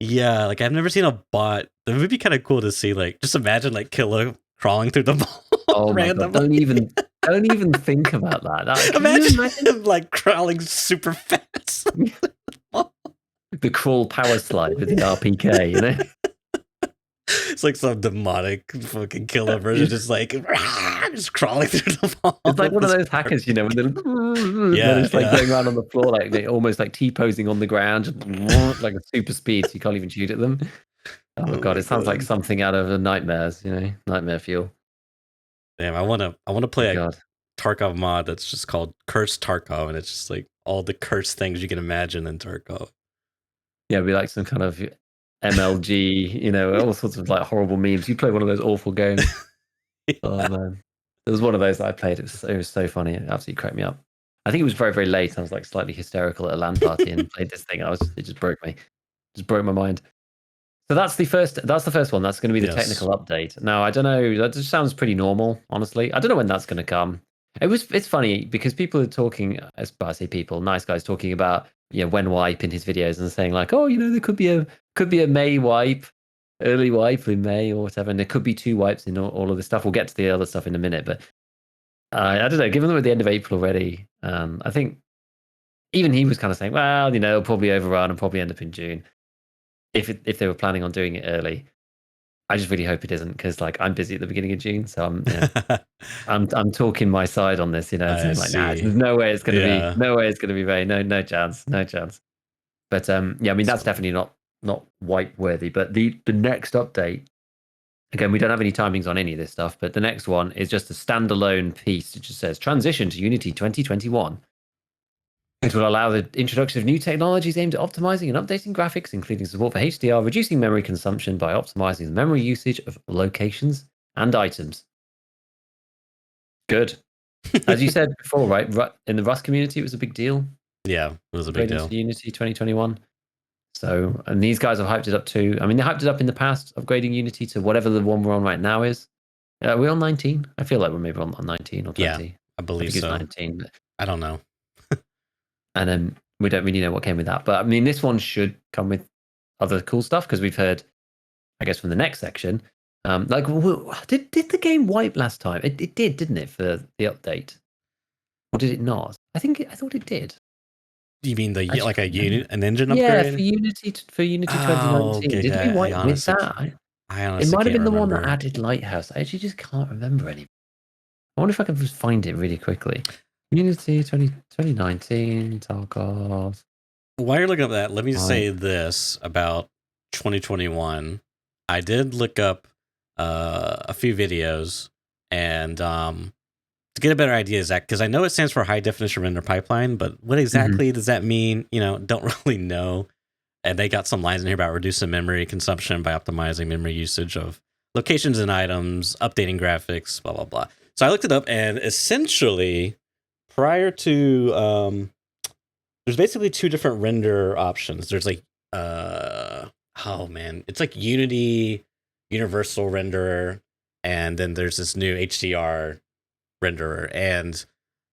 Yeah, like I've never seen a bot. It would be kind of cool to see. Like, just imagine like Killa crawling through the ball. Oh my god! Don't even think about that. Imagine him like crawling super fast. The crawl power slide with the RPK, It's like some demonic fucking Killa version, just like just crawling through the ball. It's like one of those hackers, when they're just like going around on the floor, like they almost like T-posing on the ground, like a super speed, so you can't even shoot at them. Oh god, it sounds like something out of the Nightmares, Nightmare Fuel. Damn, I want to play a Tarkov mod that's just called Cursed Tarkov, and it's just like all the cursed things you can imagine in Tarkov. Yeah, it'd be like some kind of MLG, all sorts of like horrible memes. You play one of those awful games. Oh man, there was one of those that I played. It was so funny. It absolutely cracked me up. I think it was very, very late. I was like slightly hysterical at a LAN party and played this thing. It just broke me. Just broke my mind. So that's the first one. That's going to be the technical update. Now I don't know. That just sounds pretty normal, honestly. I don't know when that's going to come. It's funny because people are talking. I say people, nice guys talking about when wipe in his videos and saying like, oh, there could be a May wipe, early wipe in May or whatever, and there could be 2 wipes in all of this stuff. We'll get to the other stuff in a minute, but I don't know. Given that we're at the end of April already, I think even he was kind of saying, well, it'll probably overrun and probably end up in June if they were planning on doing it early. I just really hope it isn't, because I'm busy at the beginning of June, so I'm talking my side on this. I Saying there's see. no way it's going to be, Yeah. no way it's going to be May, no chance, no chance. But yeah, I mean that's definitely not wipe worthy. But the next update, again, we don't have any timings on any of this stuff, but the next one is just a standalone piece. It just says transition to Unity 2021. It will allow the introduction of new technologies aimed at optimizing and updating graphics, including support for HDR, reducing memory consumption by optimizing the memory usage of locations and items. Good. As you said before, right? In the Rust community, it was a big deal. Yeah, it was a big deal. To Unity 2021. So, and these guys have hyped it up too. I mean, they hyped it up in the past, upgrading Unity to whatever the one we're on right now is. Are we on 19? I feel like we're maybe on 19 or 20. Yeah, I believe so. 19. But... I don't know. And then we don't really know what came with that. But I mean, this one should come with other cool stuff, because we've heard, I guess, from the next section. Did the game wipe last time? It did, didn't it, for the update? Or did it not? I thought it did. You mean an engine upgrade? Yeah, for Unity 2019. Okay, Did we wipe with that? I honestly It might have been the one remember. that added Lighthouse. I actually just can't remember any. I wonder if I can just find it really quickly. Unity 2019, Tarkov. While you're looking up that, let me say this about 2021. I did look up a few videos, and to get a better idea, Zach, because I know it stands for high definition render pipeline, but what exactly does that mean? Don't really know. And they got some lines in here about reducing memory consumption by optimizing memory usage of locations and items, updating graphics, blah, blah, blah. So I looked it up, and essentially, prior to, there's basically two different render options. There's it's like Unity Universal Renderer, and then there's this new HDR renderer. And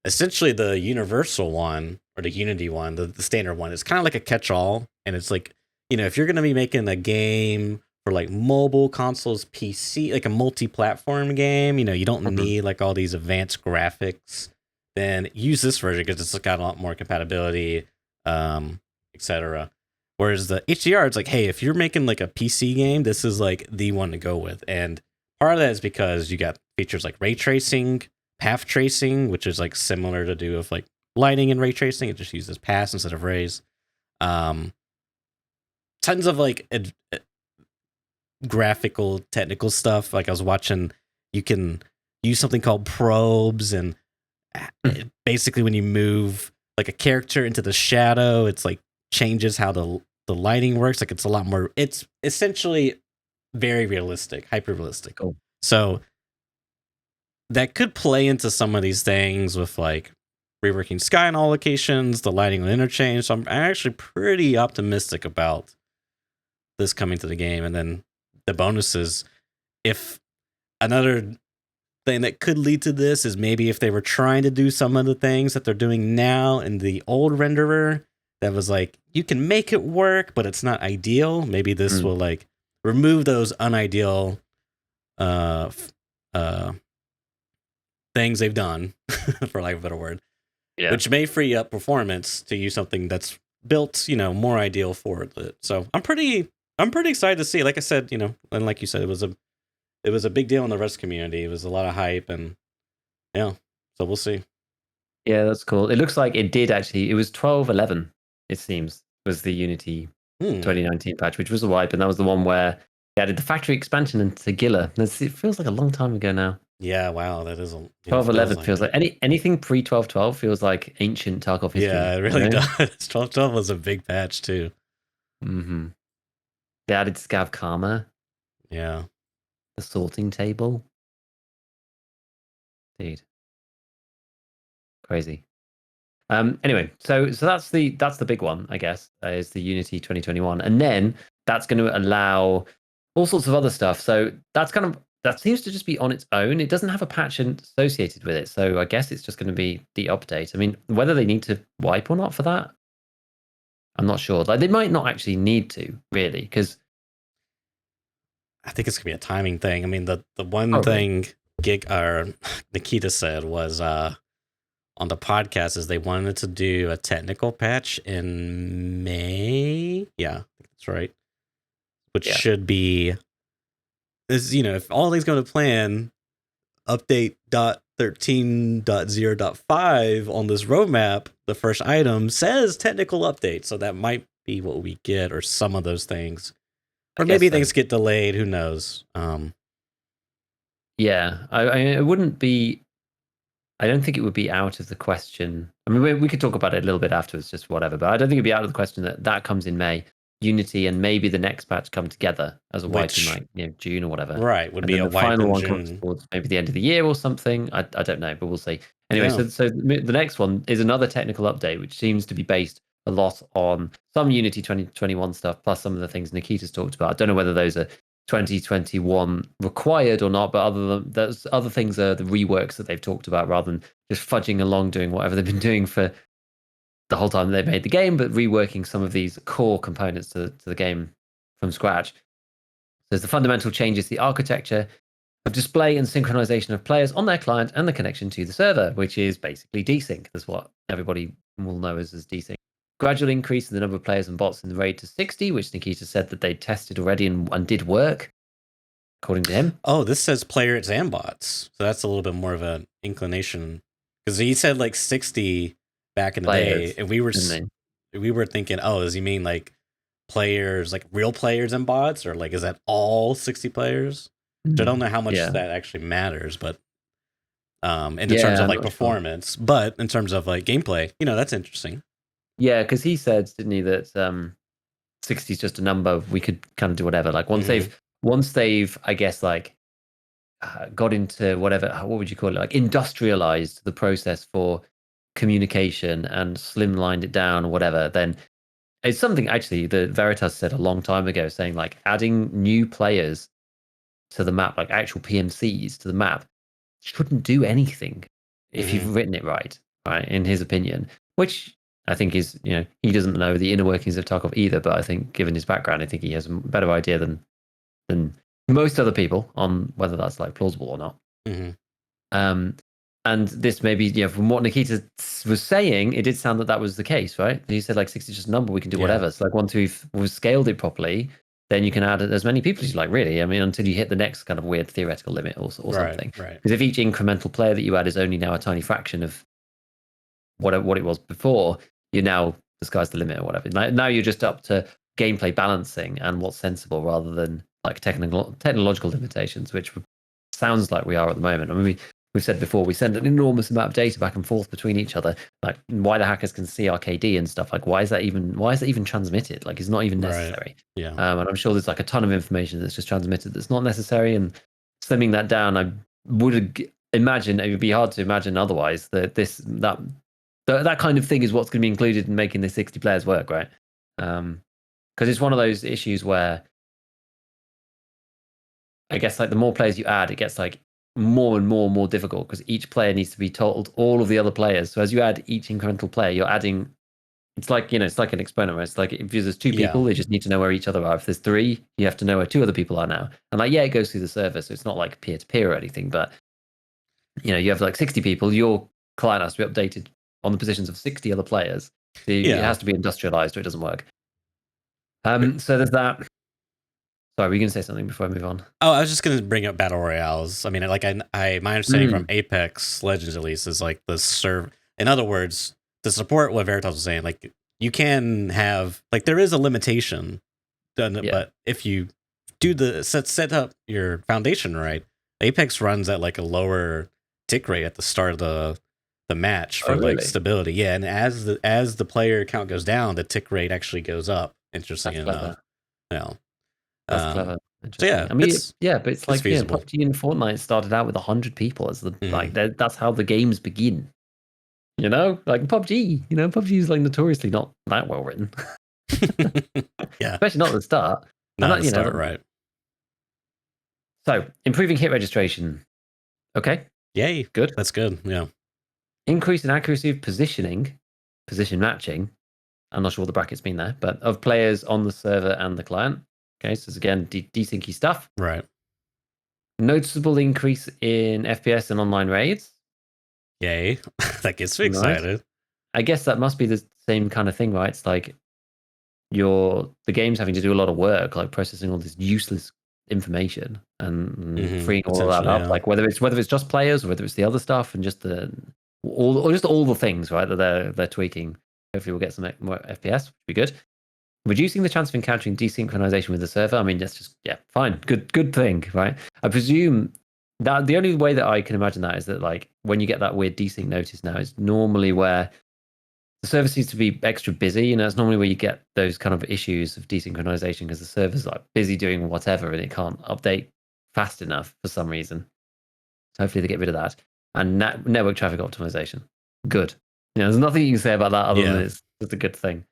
essentially the universal one, or the Unity one, the standard one, is kind of like a catch-all. And it's like, if you're going to be making a game for like mobile consoles, PC, like a multi-platform game, you don't need like all these advanced graphics, then use this version because it's got a lot more compatibility, etc. Whereas the HDR, it's like, hey, if you're making like a PC game, this is like the one to go with. And part of that is because you got features like ray tracing, path tracing, which is like similar to do with like lighting and ray tracing. It just uses paths instead of rays. Tons of like graphical, technical stuff. Like I was watching, you can use something called probes, and basically when you move like a character into the shadow, it's like changes how the lighting works. Like it's a lot more. It's essentially very realistic, hyper realistic. Cool. So that could play into some of these things with like reworking sky in all locations, the lighting and interchange. So I'm actually pretty optimistic about this coming to the game. And then the bonuses, if another thing that could lead to this is maybe if they were trying to do some of the things that they're doing now in the old renderer, that was like, you can make it work, but it's not ideal. Maybe this will like remove those unideal things they've done, for lack of a better word, which may free up performance to use something that's built, more ideal for it. So I'm pretty excited to see. Like I said, and like you said, it was a big deal in the Rust community. It was a lot of hype, and so we'll see. Yeah, that's cool. It looks like it did actually. It was 12.11. It seems was the Unity 2019 patch, which was a wipe, and that was the one where they added the factory expansion into Gila. It feels like a long time ago now. Yeah, wow, that is a 12.11 feels like anything pre 12.12 feels like ancient Tarkov history. Yeah, it really does. 12.12 was a big patch too. Mm-hmm. They added Scav Karma. Yeah. The sorting table. Dude. Crazy. Anyway, so that's the big one, I guess, is the Unity 2021. And then that's going to allow all sorts of other stuff. So that seems to just be on its own. It doesn't have a patch associated with it. So I guess it's just going to be the update. I mean, whether they need to wipe or not for that, I'm not sure. Like, they might not actually need to, really, because I think it's going to be a timing thing. I mean, the one thing Nikita said was on the podcast is they wanted to do a technical patch in May. Yeah, that's right. Which should be if all things go to plan, update .13.0.5 on this roadmap, the first item says technical update, so that might be what we get, or some of those things, or maybe things get delayed. Who knows? Yeah, it wouldn't be. I don't think it would be out of the question. I mean, we could talk about it a little bit afterwards, just whatever. But I don't think it'd be out of the question that comes in May. Unity and maybe the next patch come together as a wipe in June or whatever. Right, would and be then a the wipe final in one June. comes towards maybe the end of the year or something. I don't know, but we'll see. Anyway, so the next one is another technical update, which seems to be based a lot on some Unity 2021 stuff, plus some of the things Nikita's talked about. I don't know whether those are 2021 required or not, but other things are the reworks that they've talked about rather than just fudging along doing whatever they've been doing for the whole time they made the game, but reworking some of these core components to the game from scratch. So there's the fundamental changes to the architecture of display and synchronization of players on their client and the connection to the server, which is basically desync. That's what everybody will know as desync. Gradual increase in the number of players and bots in the raid to 60, which Nikita said that they tested already and did work, according to him. Oh, this says players and bots. So that's a little bit more of an inclination. Because he said like 60 back in the day, and we were thinking, oh, does he mean like players, like real players and bots, or like is that all 60 players? I don't know how much that actually matters, but in terms of like performance, but in terms of like gameplay, that's interesting. Yeah, because he said, didn't he, that 60 is just a number. We could kind of do whatever. Like once they've, I guess, like got into whatever, what would you call it? Like industrialized the process for communication and slimlined it down or whatever, then it's something actually that Veritas said a long time ago, saying like adding new players to the map, like actual PMCs to the map, shouldn't do anything if you've written it right, in his opinion, which I think is, he doesn't know the inner workings of Tarkov either, but I think given his background, I think he has a better idea than most other people on whether that's like plausible or not. And this maybe, from what Nikita was saying, it did sound that was the case, right? He said like 60 is just a number, we can do whatever. So like once we've scaled it properly, then you can add as many people as you like, really. I mean, until you hit the next kind of weird theoretical limit or something. Right. Because if each incremental player that you add is only now a tiny fraction of what it was before, you're now, the sky's the limit or whatever. Now you're just up to gameplay balancing and what's sensible rather than like technological limitations, which sounds like we are at the moment. I mean, we've said before, we send an enormous amount of data back and forth between each other. Like, why the hackers can see our KD and stuff. Like, why is that even transmitted? Like, it's not even necessary. Yeah. And I'm sure there's like a ton of information that's just transmitted that's not necessary. And slimming that down, I would imagine it would be hard to imagine otherwise that that kind of thing is what's going to be included in making the 60 players work, right? Because it's one of those issues where I guess like the more players you add, it gets like more and more difficult because each player needs to be told all of the other players. So as you add each incremental player, you're adding. It's like it's like an exponent. Right? It's like if there's 2 people, they just need to know where each other are. If there's 3, you have to know where 2 other people are now. And like it goes through the server, so it's not like peer to peer or anything. But you have like 60 people. Your client has to be updated on the positions of 60 other players. So it has to be industrialized or it doesn't work. So there's that. Sorry, were you going to say something before I move on? Oh, I was just going to bring up battle royales. I mean, like my understanding from Apex Legends at least is like the serve. In other words, to support what Veritas was saying, like you can have like there is a limitation, but if you do the set up your foundation right, Apex runs at like a lower tick rate at the start of the match for like stability. Yeah, and as the player count goes down, the tick rate actually goes up. Interesting enough. That's clever. So yeah, I mean, but it's like PUBG and Fortnite started out with 100 people as the like that's how the games begin. Like PUBG. PUBG is like notoriously not that well written. Especially not at the start. Not at the start, right? So improving hit registration. Okay. Yay. Good. That's good. Yeah. Increase in accuracy of position matching. I'm not sure what the brackets mean there, but of players on the server and the client. Okay, so it's again desyncy stuff. Right. Noticeable increase in FPS and online raids. Yay. That gets me Nice. excited. I guess that must be the same kind of thing, right? It's like the game's having to do a lot of work, like processing all this useless information and freeing all of that up. Yeah. Like whether it's just players or whether it's the other stuff and just all the things, right, that they're tweaking. Hopefully we'll get some more FPS, which would be good. Reducing the chance of encountering desynchronization with the server. I mean, that's just fine. Good thing, right? I presume that the only way that I can imagine that is that like when you get that weird desync notice now is normally where the server seems to be extra busy. You know, it's normally where you get those kind of issues of desynchronization because the server's like busy doing whatever and it can't update fast enough for some reason. So hopefully they get rid of that. And network traffic optimization. Good. You know, there's nothing you can say about that other than it's a good thing.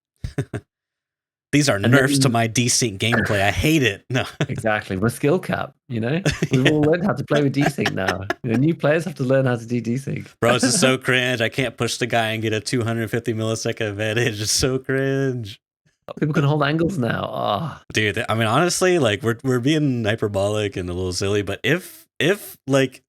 These are nerfs to my desync gameplay. I hate it. No. Exactly. We're skill cap, you know? We've all learned how to play with desync now. You know, new players have to learn how to do desync. Bro, this is so cringe. I can't push the guy and get a 250 millisecond advantage. It's so cringe. People can hold angles now. Oh. Dude, I mean, honestly, like we're being hyperbolic and a little silly, but if like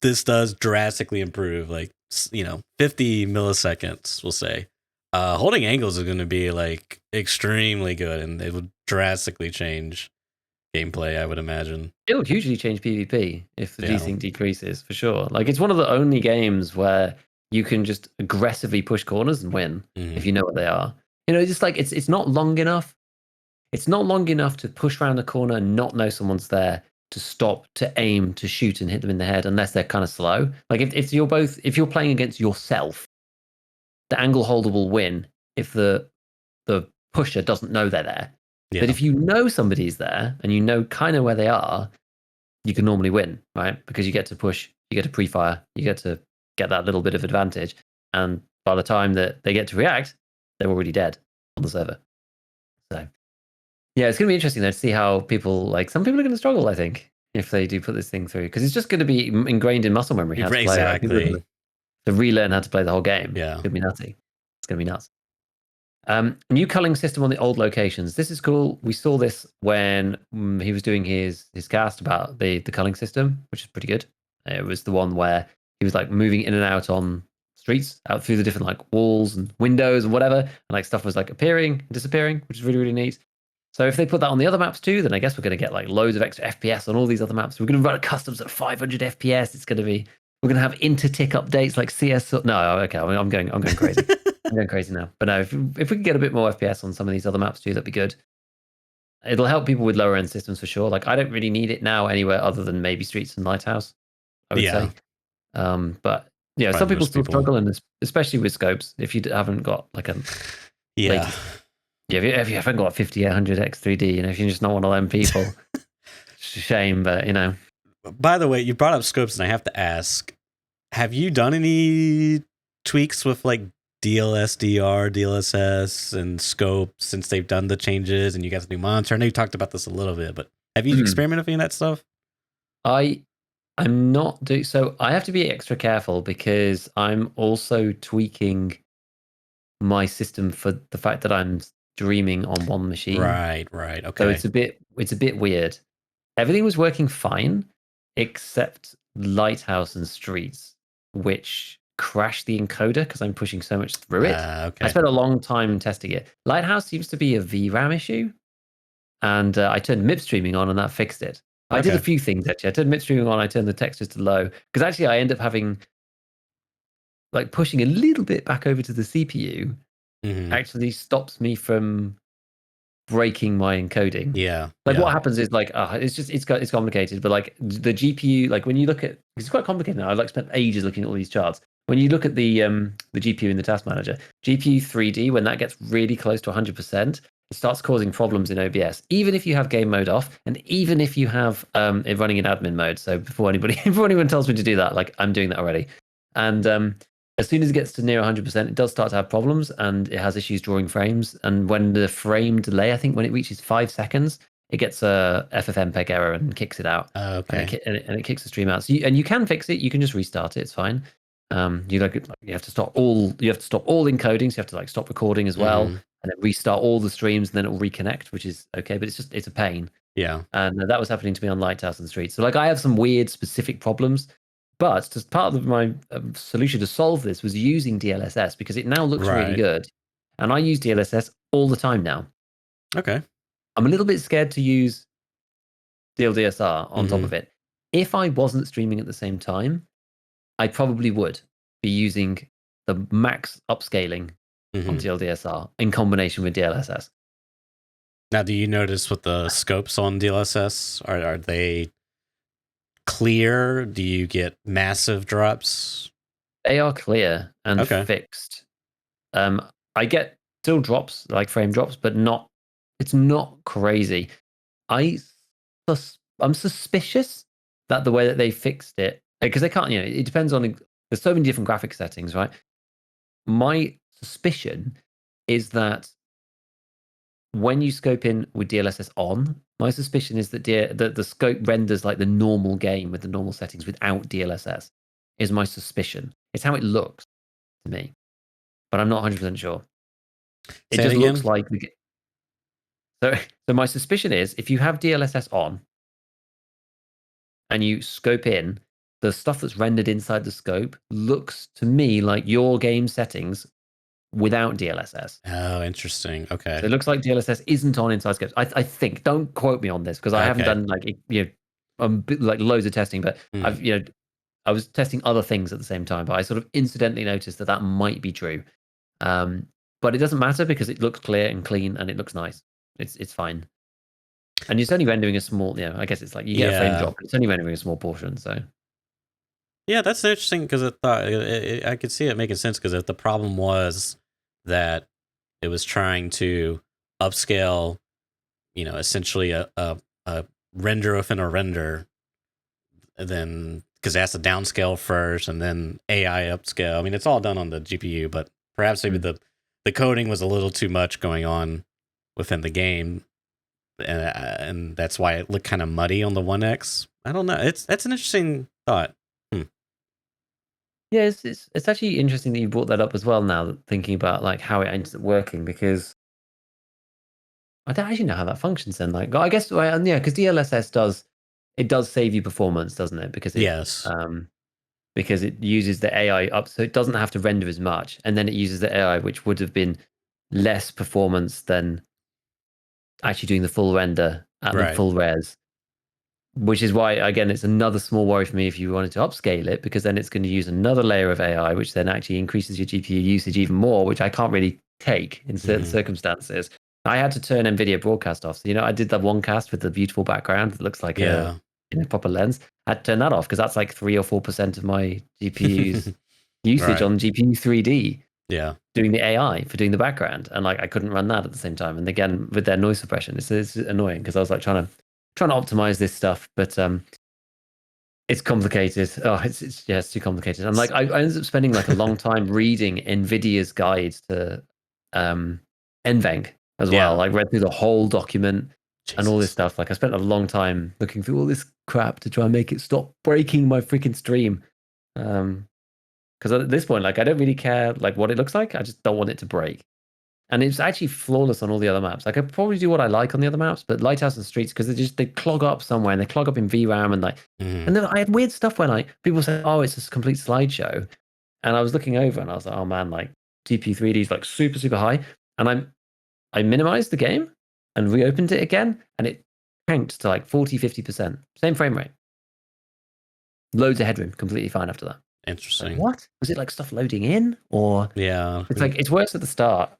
this does drastically improve, like 50 milliseconds, we'll say, holding angles is going to be like extremely good, and it would drastically change gameplay, I would imagine. It'll hugely change PvP if the desync decreases, for sure. Like it's one of the only games where you can just aggressively push corners and win if you know what they are. You know, just like it's not long enough. It's not long enough to push around a corner and not know someone's there, to stop, to aim, to shoot and hit them in the head, unless they're kind of slow. Like if you're playing against yourself, the angle holder will win if the pusher doesn't know they're there. Yeah. But if you know somebody's there and you know kind of where they are, you can normally win, right? Because you get to push, you get to pre-fire, you get to get that little bit of advantage. And by the time that they get to react, they're already dead on the server. So yeah, it's going to be interesting though to see how some people are going to struggle, I think, if they do put this thing through, because it's just going to be ingrained in muscle memory how to play. Exactly. To relearn how to play the whole game. Yeah. It's going to be nutty. It's going to be nuts. New culling system on the old locations. This is cool. We saw this when he was doing his cast about the culling system, which is pretty good. It was the one where he was like moving in and out on streets, out through the different like walls and windows and whatever, and like stuff was like appearing and disappearing, which is really, really neat. So if they put that on the other maps too, then I guess we're going to get like loads of extra FPS on all these other maps. We're going to run customs at 500 FPS. It's going to be, we're going to have inter-tick updates like CS. No, okay, I'm going crazy. I'm going crazy now. But no, if we can get a bit more FPS on some of these other maps too, that'd be good. It'll help people with lower end systems for sure. Like I don't really need it now anywhere other than maybe Streets and Lighthouse, I would say. But yeah, some people still struggle, and especially with scopes. If you haven't got like a if you haven't got a 5800 X3D, you know, if you're just not one of them people, it's a shame. But you know. By the way, you brought up scopes, and I have to ask: have you done any tweaks with like DLSDR, DLSS, and scope since they've done the changes and you got the new monitor? I know you talked about this a little bit, but have you experimented with any of that stuff? I'm not doing so. I have to be extra careful because I'm also tweaking my system for the fact that I'm streaming on one machine. Right. Okay. So it's a bit weird. Everything was working fine except Lighthouse and Streets, which crashed the encoder because I'm pushing so much through it. Okay. I spent a long time testing it. Lighthouse seems to be a VRAM issue, and I turned MIP streaming on, and that fixed it. Okay. I did a few things actually. I turned MIP streaming on. I turned the textures to low because actually I end up having like pushing a little bit back over to the CPU. Actually stops me from breaking my encoding. What happens is like it's complicated, but like the GPU, like when you look at, it's quite complicated now. I've like spent ages looking at all these charts. When you look at the GPU in the task manager, GPU 3D, when that gets really close to 100%, it starts causing problems in OBS, even if you have game mode off, and even if you have it running in admin mode. So before anyone tells me to do that, like I'm doing that already. And as soon as it gets to near 100%, it does start to have problems, and it has issues drawing frames. And when the frame delay, I think when it reaches 5 seconds, it gets a FFmpeg error and kicks it out. Okay. And it kicks the stream out. So you can fix it. You can just restart it. It's fine. You have to stop all encoding. So you have to like stop recording as well, and then restart all the streams, and then it'll reconnect, which is okay. But it's a pain. Yeah. And that was happening to me on Lighthouse and Street. So like I have some weird specific problems, but just part of my solution to solve this was using DLSS because it now looks really Right. good. And I use DLSS all the time now. Okay. I'm a little bit scared to use DLDSR on top Mhm. of it. If I wasn't streaming at the same time, I probably would be using the max upscaling on Mhm. DLDSR in combination with DLSS. Now, do you notice with the scopes on DLSS, are they clear? Do you get massive drops? They are clear and Okay. fixed. I get still drops, like frame drops, but it's not crazy. I'm suspicious that the way that they fixed it, because they can't, it depends on, there's so many different graphic settings, right? My suspicion is that when you scope in with DLSS on, my suspicion is that the scope renders like the normal game with the normal settings without DLSS, is my suspicion. It's how it looks to me, but I'm not 100% sure. It Say it just looks again. like so my suspicion is if you have DLSS on and you scope in, the stuff that's rendered inside the scope looks to me like your game settings without DLSS. Oh, interesting. So Okay. it looks like DLSS isn't on inside scopes. I think. Don't quote me on this because I haven't Okay. done like loads of testing, but Mhm. I was testing other things at the same time. But I sort of incidentally noticed that might be true. But it doesn't matter because it looks clear and clean and it looks nice. It's fine. And it's only rendering a small, I guess it's like you get a frame Yeah. drop, but it's only rendering a small portion. So Yeah, that's interesting because I could see it making sense because if the problem was that it was trying to upscale, essentially a render within a render, then because it has to downscale first and then AI upscale. I mean, it's all done on the GPU, but perhaps maybe the coding was a little too much going on within the game, and that's why it looked kind of muddy on the One X. I don't know. That's an interesting thought. Hmm. yeah, it's actually interesting that you brought that up as well. Now thinking about like how it ends up working because I don't actually know how that functions. Then, like, I guess, well, yeah, because DLSS does save you performance, doesn't it? Yes. Because it uses the AI up, so it doesn't have to render as much, and then it uses the AI, which would have been less performance than actually doing the full render at the Right. full res. Which is why, again, it's another small worry for me if you wanted to upscale it, because then it's going to use another layer of AI, which then actually increases your GPU usage even more, which I can't really take in certain Mhm. circumstances. I had to turn NVIDIA broadcast off. So, I did that one cast with the beautiful background that looks like a Yeah. proper lens. I had to turn that off because that's like 3 or 4% of my GPU's usage Right. on GPU 3D Yeah. doing the AI for doing the background. And like I couldn't run that at the same time. And again, with their noise suppression, it's annoying because I was like trying to optimize this stuff, but it's complicated. Oh, it's too complicated. And like I ended up spending like a long time reading NVIDIA's guides to NVENC as well. Yeah. Like read through the whole document and all this Jesus. stuff. Like I spent a long time looking through all this crap to try and make it stop breaking my freaking stream. Because at this point, like I don't really care like what it looks like. I just don't want it to break. And it's actually flawless on all the other maps. Like I could probably do what I like on the other maps, but Lighthouse and Streets, because they clog up somewhere and they clog up in VRAM and like, Mhm. and then I had weird stuff where like people say, oh, it's a complete slideshow. And I was looking over and I was like, oh man, like GP 3D is like super, super high. And I minimized the game and reopened it again and it tanked to like 40, 50%. Same frame rate. Loads of headroom, completely fine after that. Like, Interesting. what? Was it like stuff loading in? Or Yeah. it's like it's worse at the start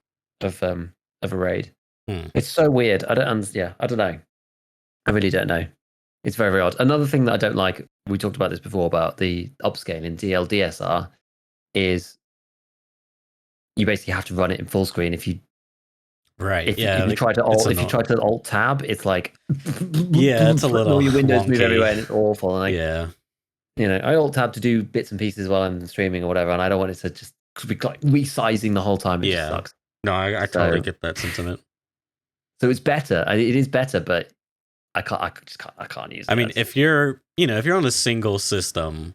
of a raid. Hmm. It's so weird. I don't yeah, I don't know. I really don't know. It's very, very odd. Another thing that I don't like, we talked about this before about the upscale in DLDSR, is you basically have to run it in full screen. If you Right. if Yeah. you Like, try to it's alt tab, it's like yeah. It's a all little your windows move wonky. everywhere and it's awful. And like Yeah. I alt tab to do bits and pieces while I'm streaming or whatever, and I don't want it to just be like resizing the whole time. It just Yeah. sucks. No, I totally So get that sentiment. so it's better. It is better, but I can't use I it. mean, if you're, if you're on a single system,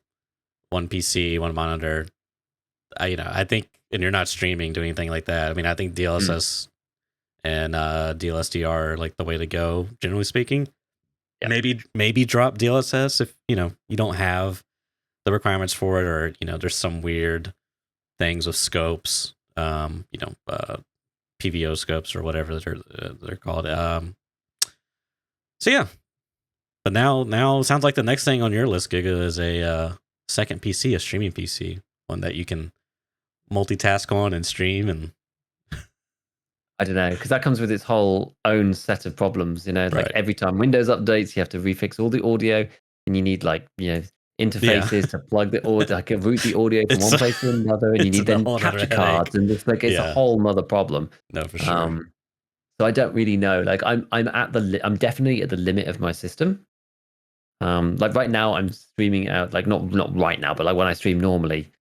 one PC, one monitor, I think, and you're not streaming, doing anything like that. I mean, I think Mm, DLSS and DLSDR are like the way to go, generally speaking. maybe drop DLSS if you don't have the requirements for it, or there's some weird things with scopes, PVO scopes or whatever they're called. So yeah, but now sounds like the next thing on your list, Giga, is a second PC, a streaming PC, one that you can multitask on and stream. And I don't know, because that comes with its whole own set of problems. Like right. every time Windows updates, you have to refix all the audio, and you need interfaces to plug the audio, like route the audio from one place to another, and you need then capture cards, and it's a whole nother problem. No, for sure. So I don't really know. Like I'm definitely at the limit of my system. Like right now I'm streaming out, like not right now, but like when I stream normally,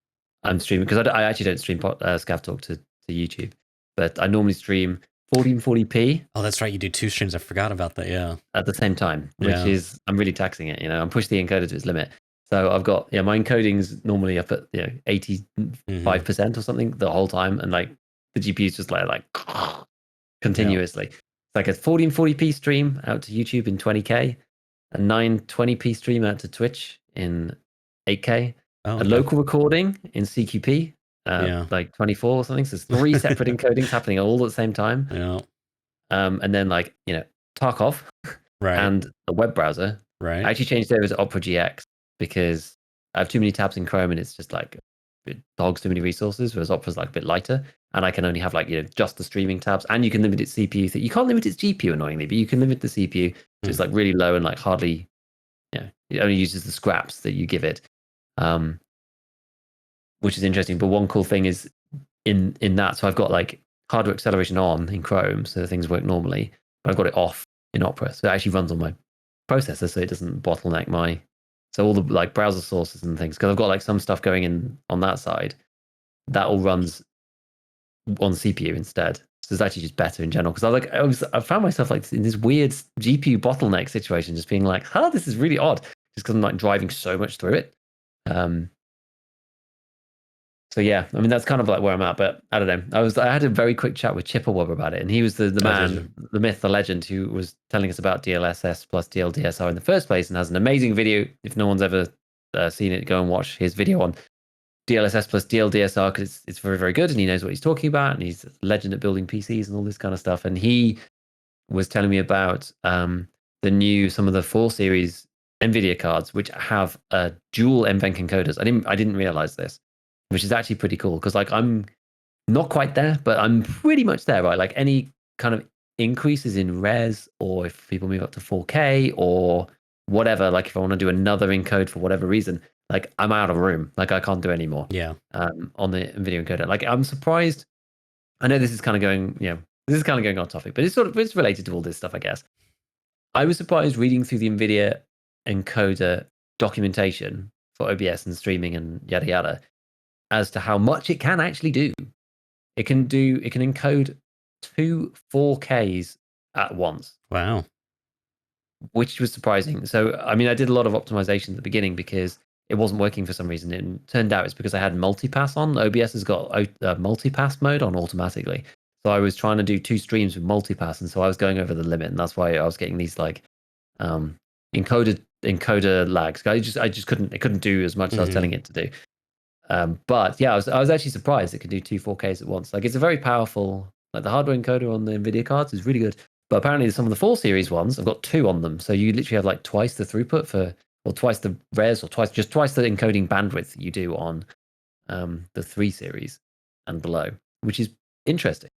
I'm streaming because I actually don't stream ScavTalk to YouTube, but I normally stream 1440p. Oh, that's right. You do two streams. I forgot about that. Yeah. At the same time, which is, I'm really taxing it. I'm pushing the encoder to its limit. So I've got, my encoding's normally up at 85% or something the whole time, and like the GPU's just like continuously. It's like a 1440p stream out to YouTube in 20k, a 920p stream out to Twitch in 8k, a local recording in CQP, like 24 or something. So it's 3 separate encodings happening all at the same time. Yeah. And then Tarkov and the web browser. Right. I actually changed it over to Opera GX because I have too many tabs in Chrome and it's just like it hogs too many resources, whereas Opera's like a bit lighter, and I can only have just the streaming tabs, and you can limit its CPU. You can't limit its GPU, annoyingly, but you can limit the CPU to it's like really low and like hardly, it only uses the scraps that you give it, which is interesting. But one cool thing is in that, so I've got like hardware acceleration on in Chrome, so things work normally, but I've got it off in Opera, so it actually runs on my processor, so it doesn't bottleneck so all the like browser sources and things, because I've got like some stuff going in on that side that all runs on CPU instead. So it's actually just better in general, because I found myself like in this weird GPU bottleneck situation, just being like, this is really odd, just because I'm like driving so much through it. So yeah, I mean that's kind of like where I'm at, but I don't know. I had a very quick chat with Chipperwob about it, and he was the man, the myth, the legend, who was telling us about DLSS plus DLDSR in the first place, and has an amazing video. If no one's ever seen it, go and watch his video on DLSS plus DLDSR, because it's very, very good, and he knows what he's talking about, and he's a legend at building PCs and all this kind of stuff. And he was telling me about some of the 4 series NVIDIA cards, which have dual NVENC encoders. I didn't realize this, which is actually pretty cool, because like I'm not quite there, but I'm pretty much there, right? Like any kind of increases in res, or if people move up to 4K or whatever, like if I want to do another encode for whatever reason, like I'm out of room. Like I can't do any more. Yeah. On the NVIDIA encoder. Like I'm surprised. I know this is kind of going, this is kind of going on topic, but it's related to all this stuff, I guess. I was surprised reading through the NVIDIA encoder documentation for OBS and streaming and yada yada, as to how much it can actually do. It can encode 2 4Ks at once. Wow. Which was surprising. So, I mean, I did a lot of optimization at the beginning because it wasn't working for some reason. It turned out it's because I had multipass on. OBS has got multipass mode on automatically. So I was trying to do 2 streams with multipass, and so I was going over the limit, and that's why I was getting these like encoder lags. I just couldn't do as much as I was telling it to do. But yeah, I was actually surprised it could do 2 4Ks at once. Like it's a very powerful, like the hardware encoder on the NVIDIA cards is really good. But apparently some of the 4 series ones, I've got 2 on them. So you literally have like twice the throughput or twice the res, or twice the encoding bandwidth you do on the 3 series and below, which is interesting.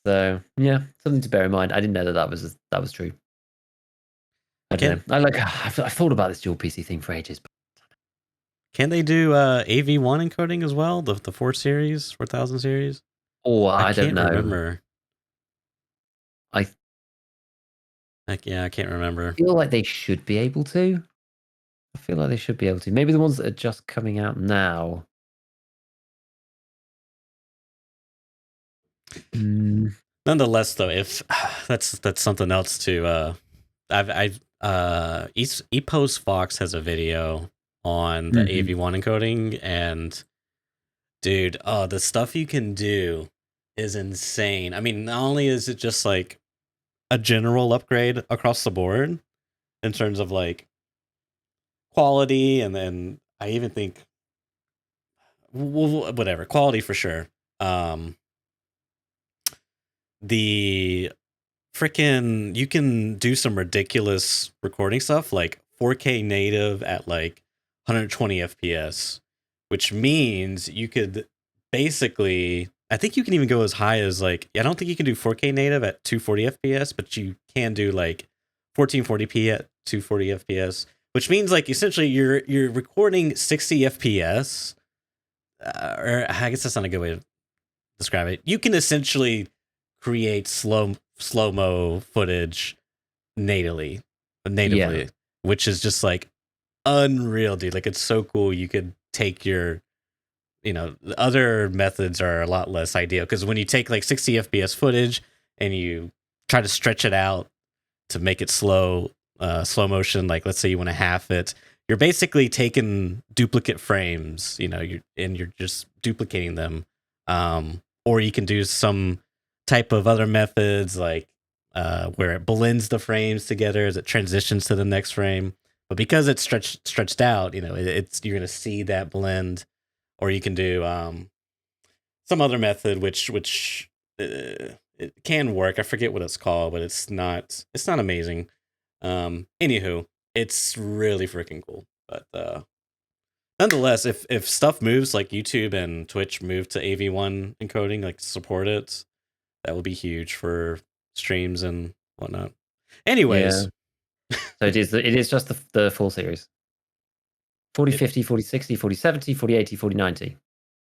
So yeah, something to bear in mind. I didn't know that was true. I don't know. I've thought about this dual PC thing for ages. Can they do AV1 encoding as well? The 4000 series? Oh, I don't know. Remember. I can't remember. I feel like they should be able to. Maybe the ones that are just coming out now. Nonetheless, though, if that's something else to Epos Fox has a video on the AV1 encoding, and dude, the stuff you can do is insane. I mean, not only is it just like a general upgrade across the board, in terms of like quality, and then I even think whatever quality for sure. The freaking you can do some ridiculous recording stuff like 4K native at like 120 FPS, which means you could basically, I think you can even go as high as like, I don't think you can do 4K native at 240 FPS, but you can do like 1440p at 240 FPS, which means like essentially you're recording 60 FPS, or I guess that's not a good way to describe it. You can essentially create slow-mo footage natively, Yeah. which is just like unreal, dude. Like it's so cool. You could take your, the other methods are a lot less ideal, because when you take like 60 FPS footage and you try to stretch it out to make it slow motion, like let's say you want to half it, you're basically taking duplicate frames, you're just duplicating them. Or you can do some type of other methods like where it blends the frames together as it transitions to the next frame. But because it's stretched out, it's you're gonna see that blend. Or you can do some other method which it can work. I forget what it's called, but it's not amazing. Anywho, it's really freaking cool. But nonetheless, if stuff moves, like YouTube and Twitch move to AV1 encoding, like support it, that will be huge for streams and whatnot. Anyways, so it is just the full series. 4050, 4060, 4070, 4080, 4090.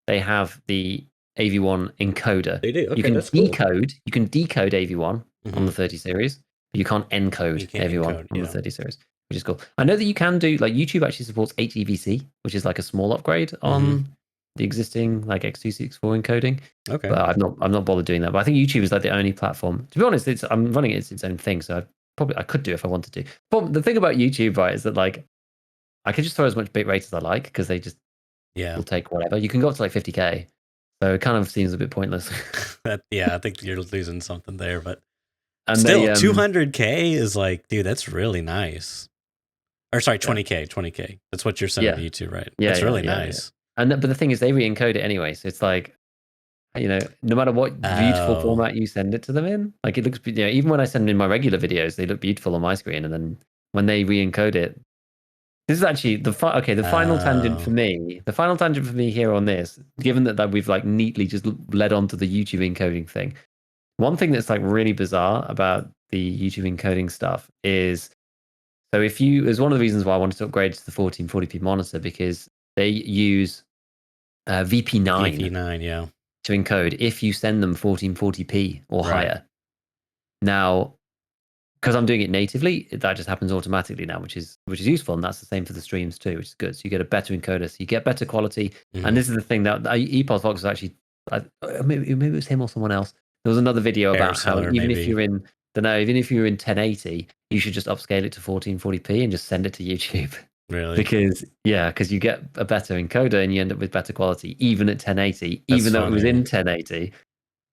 They have the AV1 encoder. They do. Okay, you can that's cool. You can decode AV1 on the 30 series, but you can't encode AV1 on the 30 series, which is cool. I know that you can do, like, YouTube actually supports HEVC, which is like a small upgrade on the existing like X264 encoding. Okay. But I've not bothered doing that. But I think YouTube is like the only platform. To be honest, I'm running it as its own thing, so I could do if I wanted to. But the thing about YouTube, right, is that like I can just throw as much bitrate as I like, because they just will take whatever. You can go up to like 50k, so it kind of seems a bit pointless. I think you're losing something there, but and still, 200k is like, dude, that's really nice. Or sorry, 20k. That's what you're sending to YouTube, right? Yeah, that's really nice. Yeah. But the thing is, they re-encode it anyway, so it's like, no matter what beautiful format you send it to them in, like it looks, even when I send in my regular videos, they look beautiful on my screen, and then when they re-encode it, this is actually the final tangent for me. The final tangent for me here on this, given that we've like neatly just led on to the YouTube encoding thing. One thing that's like really bizarre about the YouTube encoding stuff is, so is one of the reasons why I wanted to upgrade to the 1440p monitor, because they use VP9 to encode if you send them 1440p or higher. Now, because I'm doing it natively, that just happens automatically now, which is useful, and that's the same for the streams too, which is good. So you get a better encoder, so you get better quality. And this is the thing that Epos Fox was actually, maybe it was him or someone else. There was another video about how even if you're in 1080, you should just upscale it to 1440p and just send it to YouTube. Really? Because you get a better encoder and you end up with better quality, even at 1080, even though it was in 1080,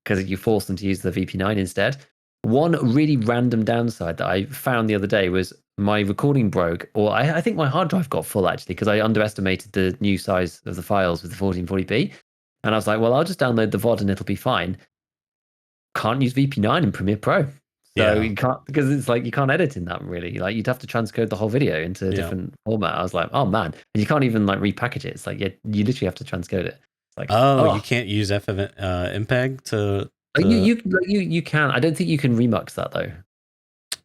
because you force them to use the VP9 instead. One really random downside that I found the other day was my recording broke, or I think my hard drive got full actually, because I underestimated the new size of the files with the 1440p. And I was like, well, I'll just download the VOD and it'll be fine. Can't use VP9 in Premiere Pro. So you can't, because it's like you can't edit in that really. Like you'd have to transcode the whole video into a different format. I was like, oh man, and you can't even like repackage it. It's like you literally have to transcode it. It's like, you can't use MPEG to. You can. I don't think you can remux that though.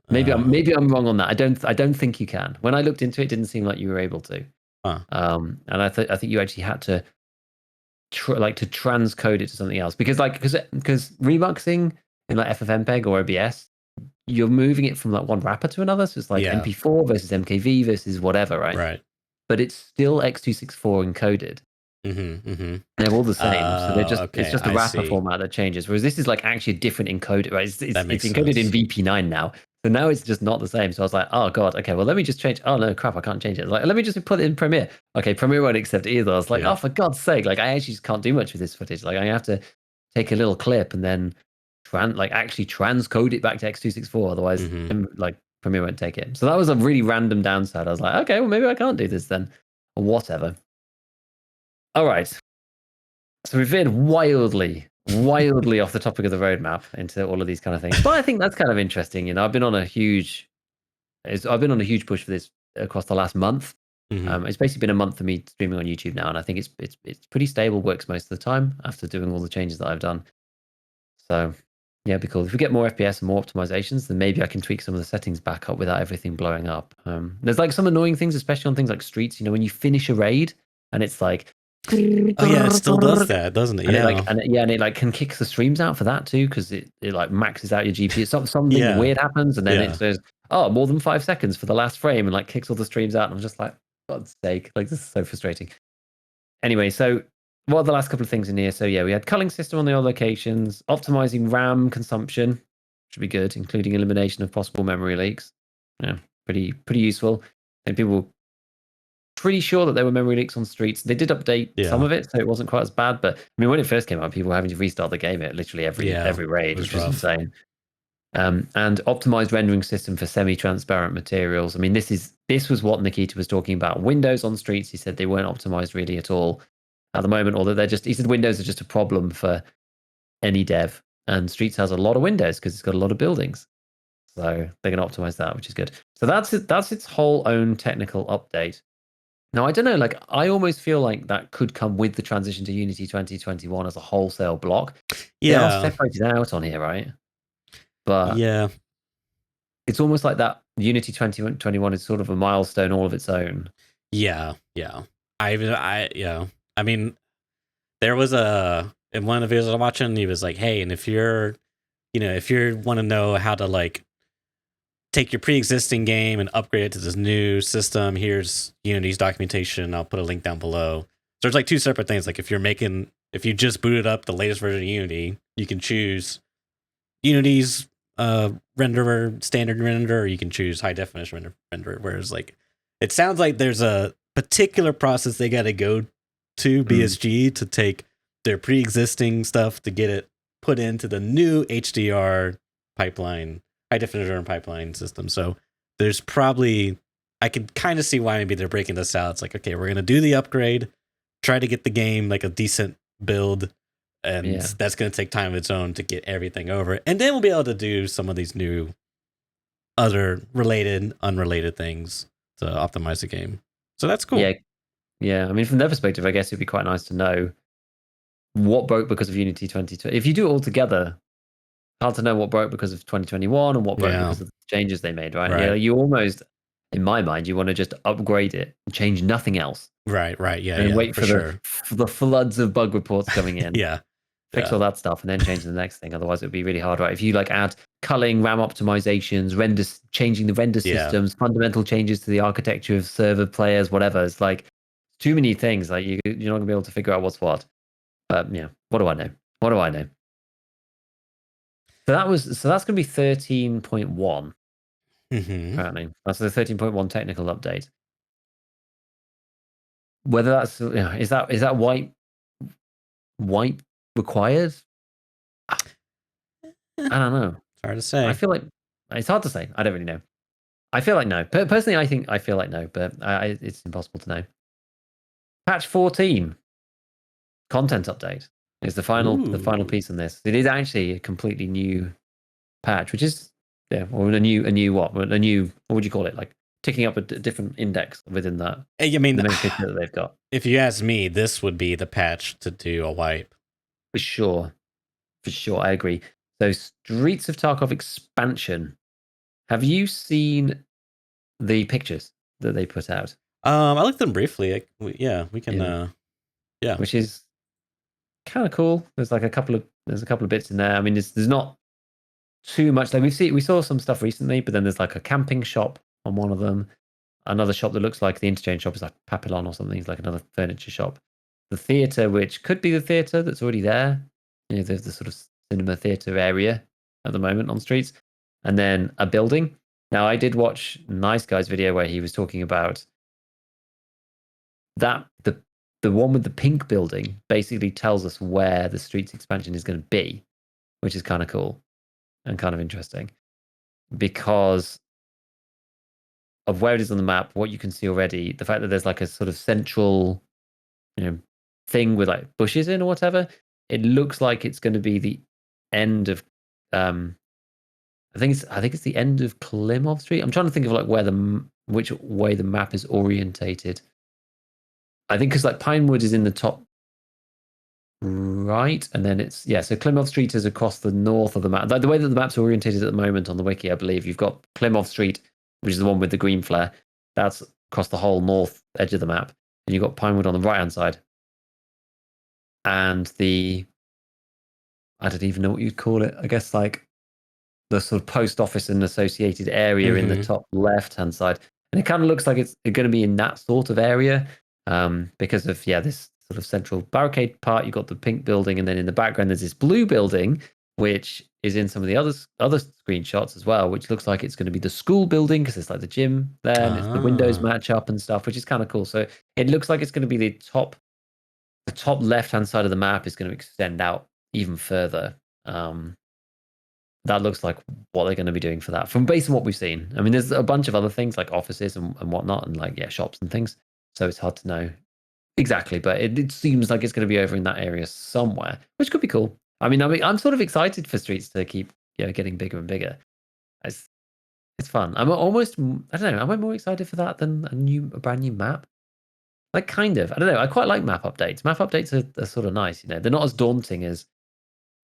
Maybe I'm wrong on that. I don't think you can. When I looked into it, it didn't seem like you were able to. And I think you actually had to to transcode it to something else, because remuxing in like FFmpeg or OBS, you're moving it from like one wrapper to another. So it's like MP4 versus MKV versus whatever, right? Right. But it's still X264 encoded. They're all the same. So they're just it's just the wrapper format that changes. Whereas this is like actually a different encoder, right? It's encoded in VP9 now. So now it's just not the same. So I was like, oh god, okay, well let me just change. Oh no, crap, I can't change it. Like, let me just put it in Premiere. Okay, Premiere won't accept it either. I was like, oh, for God's sake, like I actually just can't do much with this footage. Like I have to take a little clip and then actually transcode it back to X264. Otherwise, like Premiere won't take it. So that was a really random downside. I was like, okay, well maybe I can't do this then, or whatever. All right. So we've veered wildly off the topic of the roadmap into all of these kind of things. But I think that's kind of interesting. You know, I've been on a huge push for this across the last month. It's basically been a month for me streaming on YouTube now, and I think it's pretty stable. Works most of the time after doing all the changes that I've done. So yeah, it'd be cool. If we get more FPS and more optimizations, then maybe I can tweak some of the settings back up without everything blowing up. There's like some annoying things, especially on things like streets. You know, when you finish a raid and it's like, oh yeah, it still does that, doesn't it? And yeah, and it like can kick the streams out for that too, because it like maxes out your GPU. Something weird happens, and then it says, "Oh, more than 5 seconds for the last frame," and like kicks all the streams out. And I'm just like, God's sake, like this is so frustrating. Anyway, so what are the last couple of things in here? So yeah, we had culling system on the old locations, optimizing RAM consumption, should be good, including elimination of possible memory leaks. Yeah, pretty useful. And people pretty sure that there were memory leaks on streets. They did update some of it, so it wasn't quite as bad. But I mean, when it first came out, people were having to restart the game at literally every raid, which was insane. And optimized rendering system for semi-transparent materials. I mean, this was what Nikita was talking about. Windows on streets, he said they weren't optimized really at all at the moment, or that he said windows are just a problem for any dev. And streets has a lot of windows because it's got a lot of buildings. So they're going to optimize that, which is good. So that's its whole own technical update. Now, I don't know, like, I almost feel like that could come with the transition to Unity 2021 as a wholesale block. Yeah. They are separated out on here, right? But yeah, it's almost like that Unity 2021 is sort of a milestone all of its own. Yeah. I mean, there was in one of the videos I'm watching, he was like, hey, and if you want to know how to like take your pre-existing game and upgrade it to this new system, here's Unity's documentation. I'll put a link down below. So there's like 2 separate things. Like if you just booted up the latest version of Unity, you can choose Unity's renderer, standard render, or you can choose high definition renderer. Whereas like it sounds like there's a particular process they got to go to BSG to take their pre-existing stuff to get it put into the new HDR pipeline, high definition pipeline system. So there's probably, I can kind of see why maybe they're breaking this out. It's like, okay, we're going to do the upgrade, try to get the game like a decent build, and that's going to take time of its own to get everything over. And then we'll be able to do some of these new other related, unrelated things to optimize the game. So that's cool. Yeah. I mean, from their perspective, I guess it'd be quite nice to know what broke because of Unity 2020. If you do it all together, hard to know what broke because of 2021 and what broke because of the changes they made, right? Yeah, you almost, in my mind, you want to just upgrade it and change nothing else. Right. Yeah. And wait for the floods of bug reports coming in. Fix all that stuff and then change the next thing. Otherwise, it would be really hard, right? If you like add culling, RAM optimizations, changing the render systems, fundamental changes to the architecture of server players, whatever. It's like too many things. Like you're not going to be able to figure out what's what. But yeah, what do I know? So that's going to be 13.1. Apparently, that's the 13.1 technical update. Whether that's is that wipe required? I don't know. It's hard to say. I feel like it's hard to say. I don't really know. I feel like no. Personally, I feel like no, but it's impossible to know. Patch 14 content update is the final piece in this. It is actually a completely new patch, which is or a new what would you call it? Like ticking up a different index within that. I mean, the main feature that they've got. If you ask me, this would be the patch to do a wipe. For sure, I agree. So, Streets of Tarkov expansion. Have you seen the pictures that they put out? I looked at them briefly. We can. Which is kind of cool. There's a couple of bits in there. I mean, there's not too much. Like we saw some stuff recently, but then there's like a camping shop on one of them. Another shop that looks like the interchange shop is like Papillon or something. It's like another furniture shop. The theatre, which could be the theatre that's already there. There's the sort of cinema theatre area at the moment on streets. And then a building. Now, I did watch Nice Guy's video where he was talking about that the one with the pink building basically tells us where the streets expansion is going to be, which is kind of cool and kind of interesting. Because of where it is on the map, what you can see already, the fact that there's like a sort of central, thing with like bushes in or whatever, it looks like it's going to be the end of I think it's the end of Klimov Street. I'm trying to think of like which way the map is orientated. I think because like Pinewood is in the top right, and then it's so Klimov Street is across the north of the map. The way that the map's orientated at the moment on the wiki, I believe you've got Klimov Street, which is the one with the green flare. That's across the whole north edge of the map, and you've got Pinewood on the right hand side, and I don't even know what you'd call it. I guess like the sort of post office and associated area in the top left hand side, and it kind of looks like it's going to be in that sort of area because of this sort of central barricade part. You've got the pink building, and then in the background there's this blue building which is in some of the other screenshots as well, which looks like it's going to be the school building because it's like the gym there, and it's the windows match up and stuff, which is kind of cool. So it looks like it's going to be the top left hand side of the map is going to extend out even further. That looks like what they're going to be doing for that from based on what we've seen. I mean, there's a bunch of other things like offices and whatnot, and like shops and things, so it's hard to know exactly, but it seems like it's going to be over in that area somewhere, which could be cool. I mean, I'm sort of excited for Streets to keep getting bigger and bigger. It's fun. I'm almost, I don't know, am I more excited for that than a brand new map? Like, kind of. I don't know. I quite like map updates. Map updates are sort of nice. They're not as daunting as,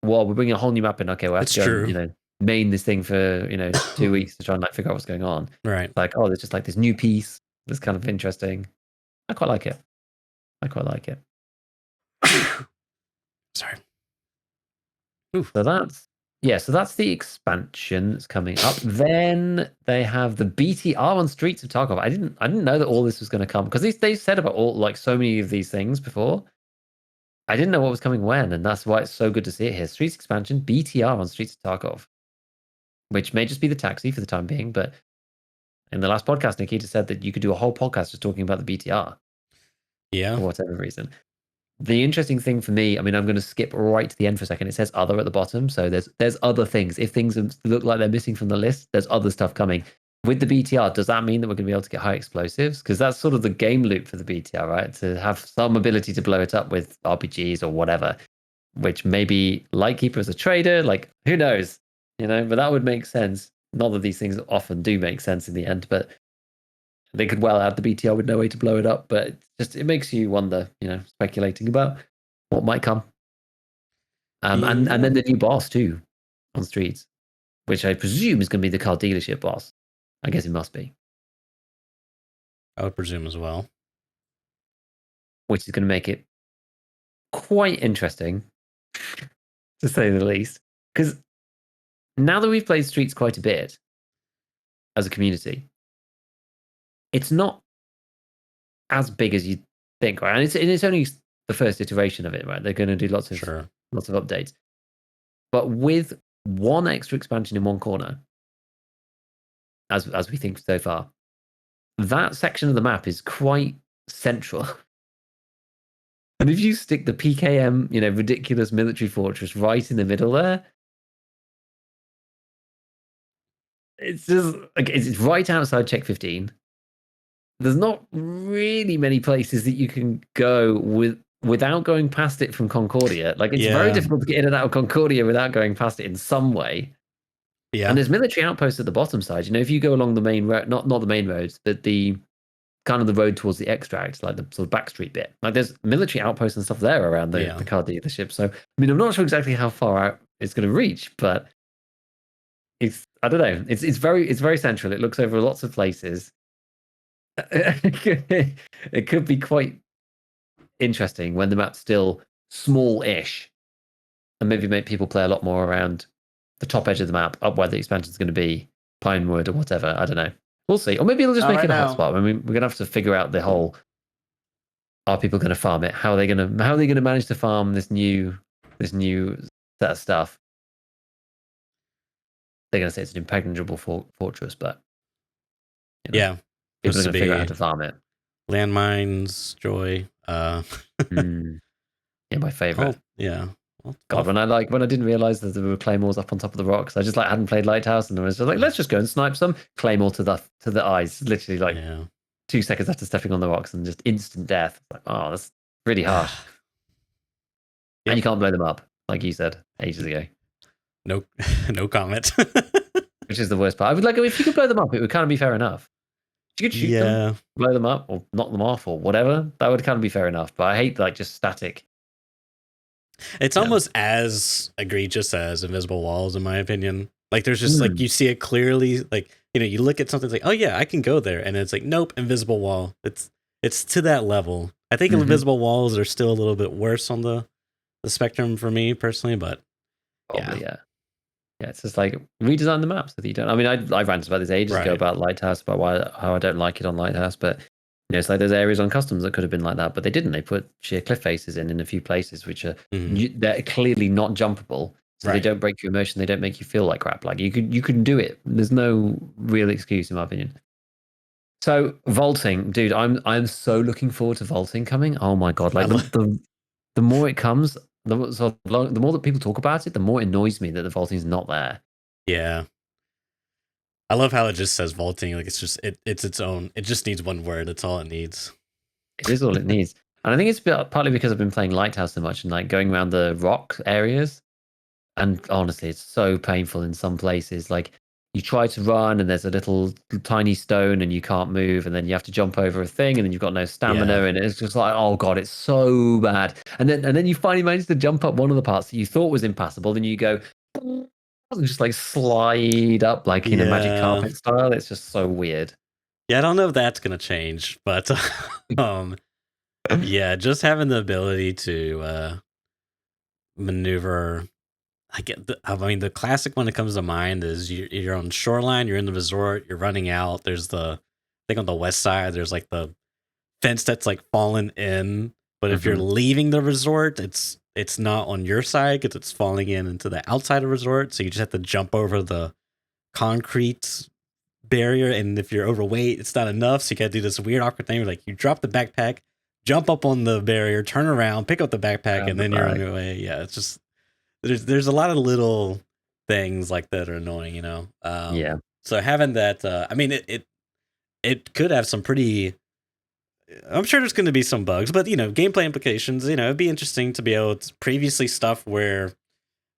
well, we're bringing a whole new map in. Okay, we'll have to go and, main this thing for 2 weeks to try and like figure out what's going on. Right. Like, oh, there's just like this new piece that's kind of interesting. I quite like it. Sorry. So that's the expansion that's coming up. Then they have the BTR on Streets of Tarkov. I didn't know that all this was going to come because they said about all like so many of these things before. I didn't know what was coming when, and that's why it's so good to see it here. Streets expansion, BTR on Streets of Tarkov, which may just be the taxi for the time being, but in the last podcast, Nikita said that you could do a whole podcast just talking about the BTR. Yeah. For whatever reason. The interesting thing for me, I mean, I'm going to skip right to the end for a second. It says other at the bottom. So there's other things. If things look like they're missing from the list, there's other stuff coming. With the BTR, does that mean that we're going to be able to get high explosives? Because that's sort of the game loop for the BTR, right? To have some ability to blow it up with RPGs or whatever, which maybe Lightkeeper as a trader, like who knows, but that would make sense. Not that these things often do make sense in the end, but they could well add the BTR with no way to blow it up, but it makes you wonder, speculating about what might come. And then the new boss too on Streets, which I presume is going to be the car dealership boss. I guess it must be. I would presume as well. Which is going to make it quite interesting, to say the least. Because now that we've played Streets quite a bit as a community, it's not as big as you think, right? And it's only the first iteration of it, right? They're going to do lots of updates, but with one extra expansion in one corner, as we think so far, that section of the map is quite central. And if you stick the PKM, ridiculous military fortress right in the middle there, it's just like it's right outside Check 15. There's not really many places that you can go without going past it from Concordia. Like it's very difficult to get in and out of Concordia without going past it in some way. Yeah. And there's military outposts at the bottom side. If you go along the main road, not the main roads, but the kind of the road towards the extract, like the sort of back street bit, like there's military outposts and stuff there around the car dealership. So I mean, I'm not sure exactly how far out it's going to reach, but I don't know. It's very central. It looks over lots of places. It could be quite interesting when the map's still small-ish, and maybe make people play a lot more around the top edge of the map, up where the expansion's going to be, Pinewood or whatever. I don't know. We'll see. Or maybe it'll just make it a hotspot. I mean, we're going to have to figure out the whole: are people going to farm it? How are they going to manage to farm this new set of stuff? They're going to say it's an impregnable fortress, but people are going to figure out how to farm it. Landmines, joy. Yeah, my favorite. God, when I didn't realize that there were claymores up on top of the rocks, I just like hadn't played Lighthouse, and I was just like, let's just go and snipe some claymore to the eyes, literally like 2 seconds after stepping on the rocks, and just instant death. Like, oh, that's really harsh. And you can't blow them up, like you said ages ago. No, no comment. Which is the worst part. I would like if you could blow them up, it would kind of be fair enough. If you could shoot them, blow them up, or knock them off, or whatever, that would kind of be fair enough. But I hate like just static. It's almost as egregious as invisible walls, in my opinion. Like there's just like you see it clearly, like you look at something like, oh yeah, I can go there, and it's like, nope, invisible wall. It's to that level. I think invisible walls are still a little bit worse on the spectrum for me personally, but probably, yeah, it's just like redesign the map so that you don't. I mean, I ranted about this ages ago about Lighthouse, about how I don't like it on Lighthouse, but it's like there's areas on customs that could have been like that, but they didn't. They put sheer cliff faces in a few places which are they're clearly not jumpable, so they don't break your immersion. They don't make you feel like crap. Like you can do it. There's no real excuse in my opinion. So vaulting, dude, I'm so looking forward to vaulting coming. Oh my god, like the more it comes, the more that people talk about it, the more it annoys me that the vaulting is not there. Yeah. I love how it just says vaulting. Like it's just it's its own. It just needs one word. That's all it needs. It is all it needs. And I think it's partly because I've been playing Lighthouse so much and like going around the rock areas. And honestly, it's so painful in some places. Like you try to run and there's a little tiny stone and you can't move, and then you have to jump over a thing, and then you've got no stamina, and it's just like, oh god, it's so bad. And then you finally manage to jump up one of the parts that you thought was impassable, and you go and just like slide up like in a magic carpet style. It's just so weird. Yeah, I don't know if that's gonna change, but yeah, just having the ability to maneuver. I mean, the classic one that comes to mind is you're on the shoreline, you're in the resort, you're running out. There's I think on the west side, there's like the fence that's like fallen in. But if you're leaving the resort, it's not on your side because it's falling into the outside of the resort. So you just have to jump over the concrete barrier. And if you're overweight, it's not enough. So you got to do this weird, awkward thing where like you drop the backpack, jump up on the barrier, turn around, pick up the backpack, and then you're on your way. Yeah, it's just. There's a lot of little things like that are annoying, yeah. So having that, I mean, it could have some pretty. I'm sure there's going to be some bugs, but gameplay implications. It'd be interesting to be able to previously stuff where,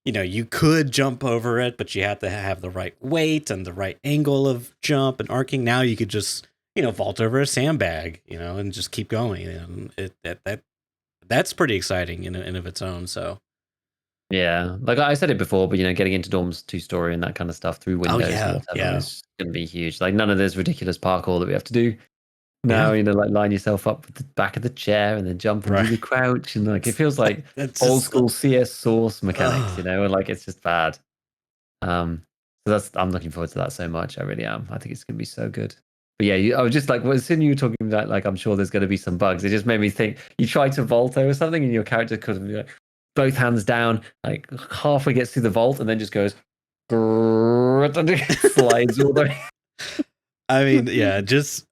you could jump over it, but you have to have the right weight and the right angle of jump and arcing. Now you could just vault over a sandbag, and just keep going, and that's pretty exciting in of its own. So. Yeah, like I said it before, but getting into dorms 2-story and that kind of stuff through windows and whatever is going to be huge. Like none of this ridiculous parkour that we have to do now. Like line yourself up with the back of the chair and then jump and do the crouch, and like it feels like old school CS Source mechanics, and like it's just bad. So I'm looking forward to that so much. I really am. I think it's going to be so good. But yeah, I was just like, as soon as you were talking about like, I'm sure there's going to be some bugs. It just made me think. You try to vault over something and your character could be like. Both hands down, like halfway gets through the vault and then just goes slides all the way. I mean, yeah,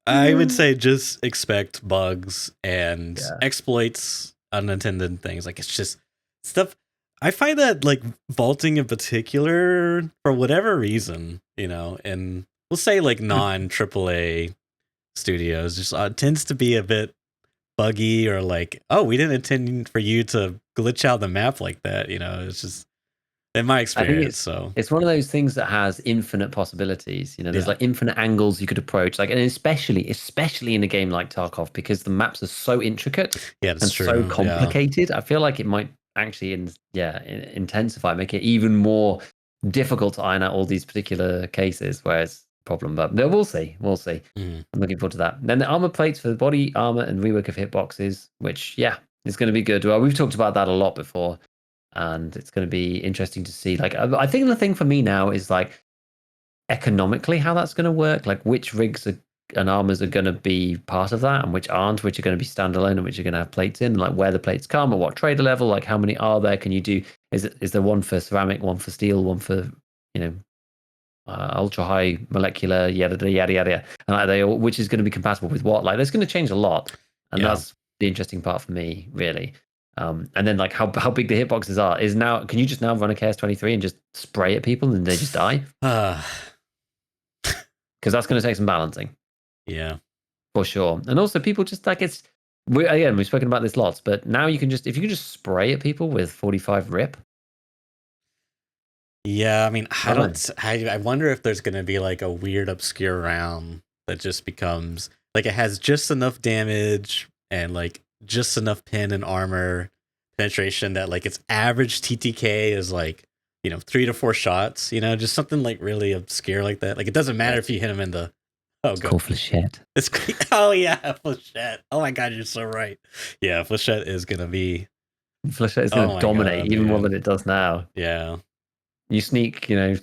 I would say just expect bugs and exploits, unintended things. Like it's just stuff. I find that like vaulting in particular, for whatever reason, and we'll say like non AAA studios, just tends to be a bit buggy, or like, oh, we didn't intend for you to glitch out the map like that. It's just in my experience. It's one of those things that has infinite possibilities. There's like infinite angles you could approach, like, and especially in a game like Tarkov, because the maps are so intricate and so complicated. I feel like it might actually intensify, make it even more difficult to iron out all these particular cases where it's problem, but no, we'll see. I'm looking forward to that. Then the armor plates for the body armor and rework of hitboxes, which is going to be good. Well, we've talked about that a lot before, and it's going to be interesting to see. Like, I think the thing for me now is like economically how that's going to work, like which rigs and armors are going to be part of that and which aren't, which are going to be standalone and which are going to have plates in, like where the plates come at what trader level, like how many are there, can you do, is there one for ceramic, one for steel, one for ultra high molecular, yada yada yada, and which is going to be compatible with what? Like, that's going to change a lot, and that's the interesting part for me, really. And then like how big the hitboxes are is now. Can you just now run a KS-23 and just spray at people and they just die? Because that's going to take some balancing. Yeah, for sure. And also, people just like we've spoken about this lots, but now you can just if you can just spray at people with 45 rip. Yeah, I mean, I wonder if there's gonna be like a weird obscure round that just becomes like it has just enough damage and like just enough pin and armor penetration that like its average TTK is like 3 to 4 shots. Just something like really obscure like that. Like it doesn't matter if you hit him in the it's called Flechette. Oh yeah, Flechette. Oh my god, you're so right. Yeah, Flechette is gonna be gonna dominate even more than it does now. Yeah. You sneak, 2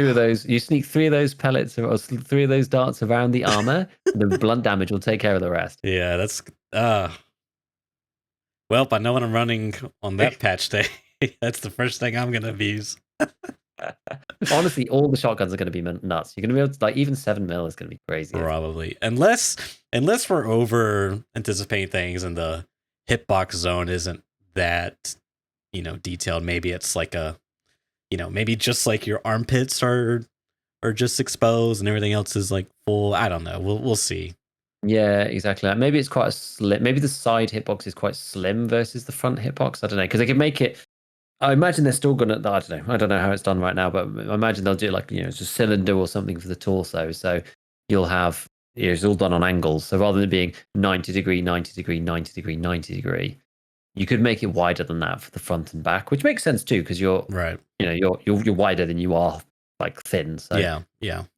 of those. You sneak 3 of those pellets or 3 of those darts around the armor. The blunt damage will take care of the rest. Yeah, that's. Well, I know when I'm running on that patch day. That's the first thing I'm gonna use. Honestly, all the shotguns are going to be nuts. You're going to be able to, like, even 7mm is going to be crazy. Probably, unless we're over anticipating things and the hitbox zone isn't that detailed. Maybe it's like a maybe just like your armpits are just exposed and everything else is like full. I don't know. We'll see. Yeah, exactly. Maybe it's quite a slim. Maybe the side hitbox is quite slim versus the front hitbox. I don't know, because they could make it. I imagine they're still gonna. I don't know how it's done right now, but I imagine they'll do like it's a cylinder or something for the torso. So you'll have it's all done on angles. So rather than being 90 degree, 90 degree, 90 degree, 90 degree, you could make it wider than that for the front and back, which makes sense too, because you're right. You're wider than you are like thin. So yeah.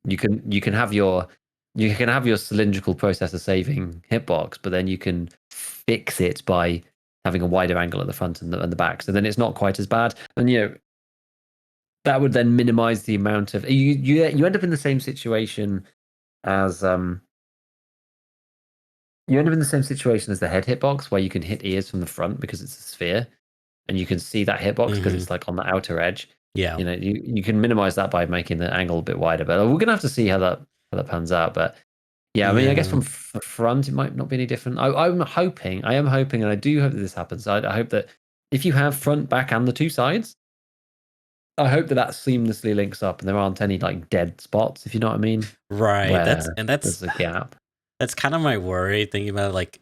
You can have your cylindrical processor saving hitbox, but then you can fix it by having a wider angle at the front and the back. So then it's not quite as bad. And that would then minimize the amount of you end up in the same situation as the head hitbox, where you can hit ears from the front because it's a sphere and you can see that hitbox because it's like on the outer edge. Yeah. You can minimize that by making the angle a bit wider, but we're gonna have to see how that pans out. But yeah, I mean, I guess from front, it might not be any different. I am hoping, and I do hope that this happens. I hope that if you have front, back, and the 2 sides, I hope that seamlessly links up and there aren't any like dead spots, if you know what I mean. Right. That's a gap. That's kind of my worry, thinking about it, like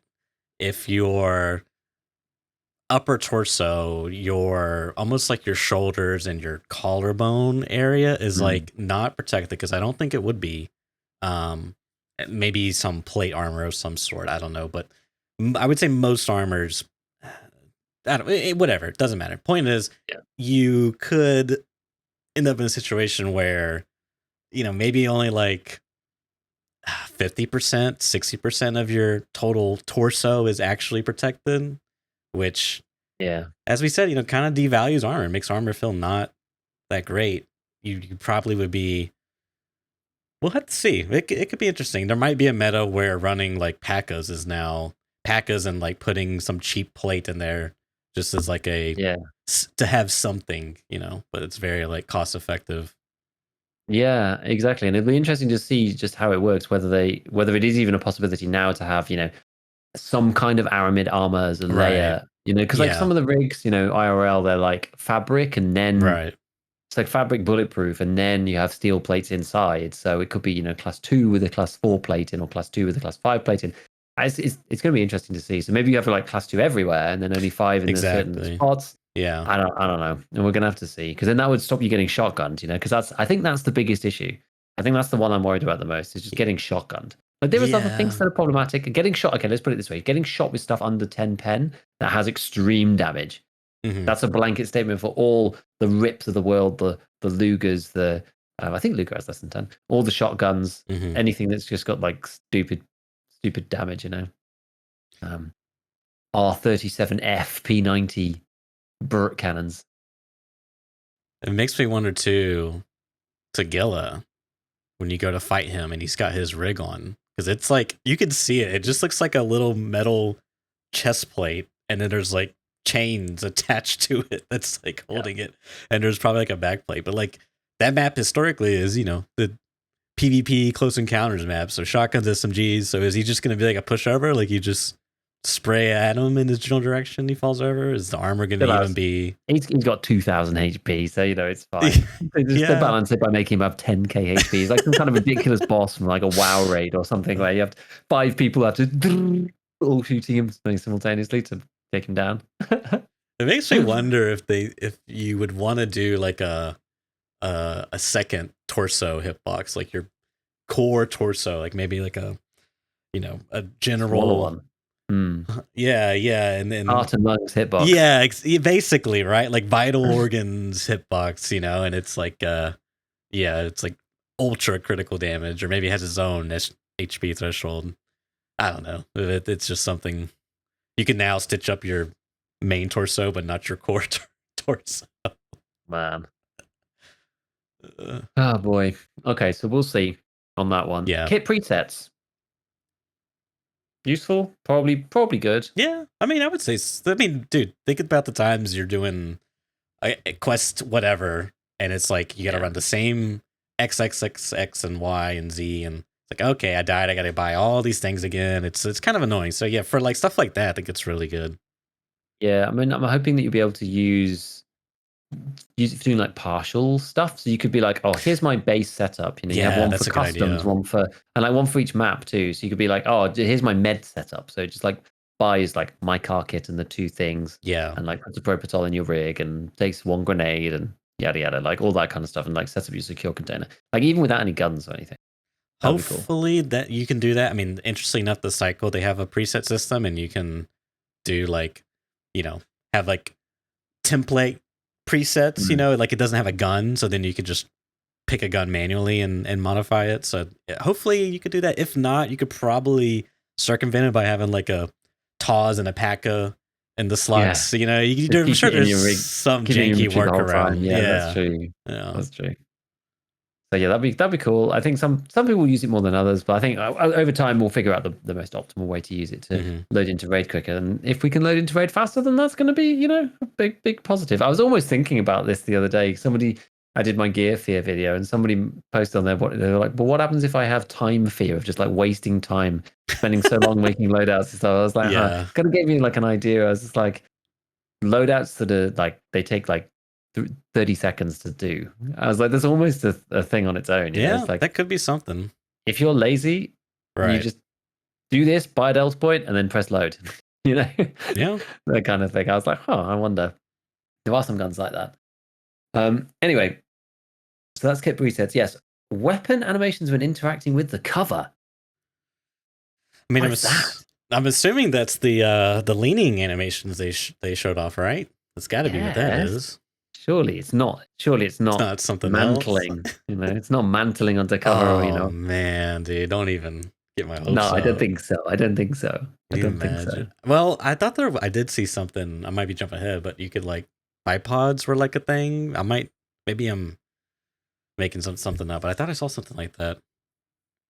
if your upper torso, your almost like your shoulders and your collarbone area is like not protected, because I don't think it would be. Maybe some plate armor of some sort. I don't know, but I would say most armors. Whatever, it doesn't matter. Point is, you could end up in a situation where, maybe only like 50%, 60% of your total torso is actually protected, which, as we said, kind of devalues armor, makes armor feel not that great. You probably would be. We'll have to see. It could be interesting. There might be a meta where running like P.A.K.As is now P.A.K.As and like putting some cheap plate in there just as like to have something, but it's very like cost effective. Yeah, exactly. And it'll be interesting to see just how it works, whether it is even a possibility now to have, some kind of aramid armor as a layer, because like some of the rigs, IRL, they're like fabric and then it's like fabric bulletproof, and then you have steel plates inside. So it could be, class 2 with a class 4 plate in, or class 2 with a class 5 plate in. It's going to be interesting to see. So maybe you have like class 2 everywhere, and then only 5 in certain spots. Yeah, I don't know, and we're going to have to see, because then that would stop you getting shotgunned. Because I think that's the biggest issue. I think that's the one I'm worried about the most, is just getting shotgunned. But there is other things that are problematic. Getting shot. Okay, let's put it this way: getting shot with stuff under 10 pen that has extreme damage. That's a blanket statement for all the rips of the world, the Lugers, I think Luger has less than 10. All the shotguns, anything that's just got like stupid damage, R37F P90 Burt cannons. It makes me wonder too, Tagilla, when you go to fight him and he's got his rig on, because it's like you can see it. It just looks like a little metal chest plate, and then there's like chains attached to it that's like holding it, and there's probably like a back plate. But like that map historically is the PvP close encounters map, so shotguns, SMGs. So is he just gonna be like a pushover, like you just spray at him in his general direction, he falls over? Is the armor going to even be? He's got 2,000 HP, so it's fine. They balance it by making him have 10k HP. He's like some kind of ridiculous boss from like a WoW raid or something where you have 5 people have to all shooting him simultaneously to take him down. It makes me wonder if you would want to do like a second torso hitbox, like your core torso, like maybe like a a general one. Yeah, and then heart and lungs hitbox. Yeah, basically, right? Like vital organs hitbox, and it's like it's like ultra critical damage, or maybe it has its own HP threshold. I don't know. It's just something you can now stitch up your main torso, but not your core torso. Man. Oh boy. Okay, so we'll see on that one. Yeah. Kit presets. Useful, probably good. Yeah, I mean, I would say. I mean, dude, think about the times you're doing a quest, whatever, and it's like you got to run the same X and Y and Z, and it's like, okay, I died, I got to buy all these things again. It's kind of annoying. So yeah, for like stuff like that, I think it's really good. Yeah, I mean, I'm hoping that you'll be able to use it for doing like partial stuff. So you could be like, oh, here's my base setup. You have one for customs, one for one for each map too. So you could be like, oh, here's my med setup. So just like buys like my car kit and the 2 things. Yeah. And like puts a propitol in your rig and takes 1 grenade and yada yada, like all that kind of stuff, and like sets up your secure container. Like even without any guns or anything. Hopefully that you can do that. I mean, interestingly enough, the cycle, they have a preset system, and you can do like, have like template presets, like it doesn't have a gun, so then you could just pick a gun manually and modify it. So hopefully you could do that. If not, you could probably circumvent it by having like a TAWS and a PACA in the slots. I'm sure there's some janky workaround. Yeah, that's true. Yeah, that's true. So yeah, that'd be cool. I think some people use it more than others, but I think over time we'll figure out the most optimal way to use it to load into raid quicker. And if we can load into raid faster, then that's going to be a big positive. I was almost thinking about this the other day. I did my gear fear video, and somebody posted on there they were like, "Well, what happens if I have time fear of just like wasting time, spending so long making loadouts and stuff?" I was like, kind of gave me like an idea. I was just like, loadouts that are like they take like 30 seconds to do. I was like, there's almost a thing on its own. Yeah, like, that could be something. If you're lazy, you just do this, buy a delta point, and then press load. Yeah, that kind of thing. I was like, I wonder. There are some guns like that. Anyway, so that's kit presets. Yes, weapon animations when interacting with the cover. I mean, I'm assuming that's the leaning animations they showed off, right? That's got to be what that is. Surely it's not. It's not something mantling. It's not mantling onto cover. Oh man, dude, don't even get my hopes up. No, I don't think so. I don't think so. Well, I thought I did see something. I might be jumping ahead, but you could like bipods were like a thing. Maybe I'm making something up, but I thought I saw something like that.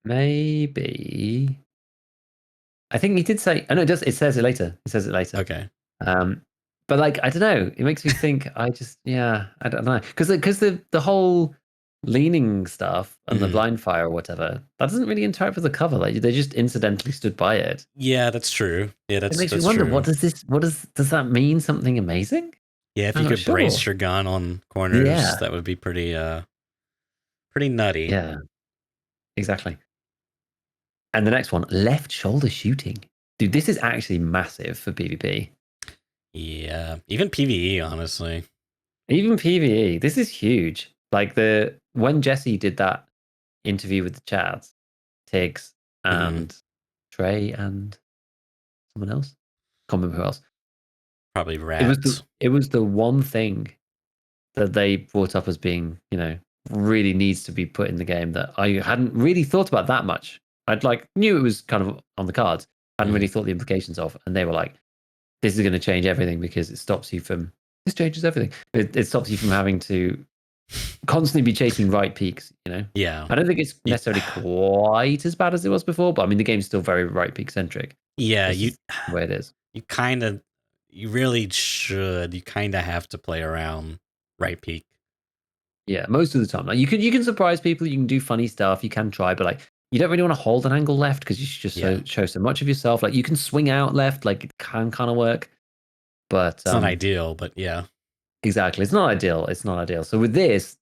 Maybe. I think he did say. Oh no, it says it later. Okay. But like, I don't know. It makes me think. I don't know, because the whole leaning stuff and the blind fire or whatever, that doesn't really interact with the cover. Like they just incidentally stood by it. Yeah, that's true. Yeah, it makes me wonder, true. does that mean something amazing? Yeah, if you could brace your gun on corners, that would be pretty nutty. Yeah, exactly. And the next one, left shoulder shooting. Dude, this is actually massive for PvP. Yeah, even PvE, honestly. Even PvE, this is huge. Like when Jesse did that interview with the Chads, Tiggs and Trey and someone else, can't remember who else. Probably Rats. It was the one thing that they brought up as being, really needs to be put in the game that I hadn't really thought about that much. I'd knew it was kind of on the cards. I hadn't really thought the implications of, and they were like, this is going to change everything because it stops you from, this changes everything. It stops you from having to constantly be chasing right peaks, Yeah. I don't think it's necessarily quite as bad as it was before, but I mean, the game's still very right peak centric. Yeah, the way it is. You really should. You kind of have to play around right peak. Yeah, most of the time. Like you can surprise people, you can do funny stuff, you can try, but you don't really want to hold an angle left because you should just show so much of yourself. Like you can swing out left, like it can kind of work, but it's not ideal. But yeah, exactly, it's not ideal. It's not ideal. So with this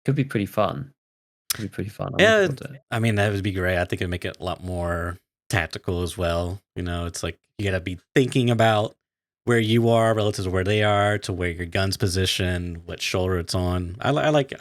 could be pretty fun. Could be pretty fun. I'm looking forward to it. I mean, that would be great. I think it'd make it a lot more tactical as well. You know, it's like you gotta be thinking about where you are relative to where they are, to where your gun's positioned, what shoulder it's on. I like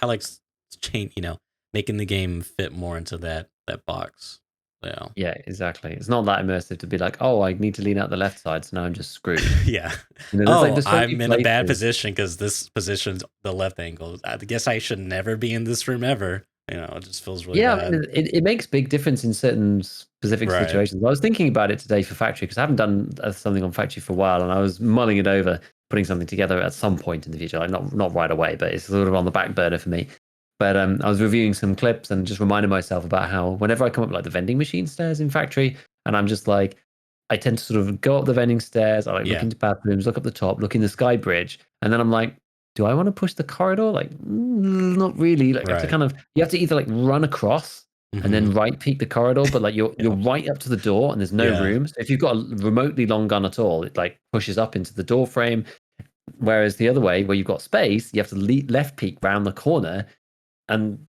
change. You know, making the game fit more into that box. Yeah. Yeah, exactly. It's not that immersive to be like, oh, I need to lean out the left side, so now I'm just screwed. Yeah. You know, there's so I'm in a bad position because this position's the left angle. I guess I should never be in this room ever. You know, it just feels really bad. It makes big difference in certain specific situations. I was thinking about it today for Factory because I haven't done something on Factory for a while, and I was mulling it over, putting something together at some point in the future. Like not right away, but it's sort of on the back burner for me. But I was reviewing some clips and just reminding myself about how whenever I come up like the vending machine stairs in Factory, and I'm just like, I tend to sort of go up the vending stairs, I like look into bathrooms, look up the top, look in the sky bridge, and then I'm like, do I want to push the corridor? Like, not really. Like, you have to either like run across and then right peek the corridor, but like you're right up to the door and there's no room. So if you've got a remotely long gun at all, it like pushes up into the door frame. Whereas the other way, where you've got space, you have to left peek round the corner, and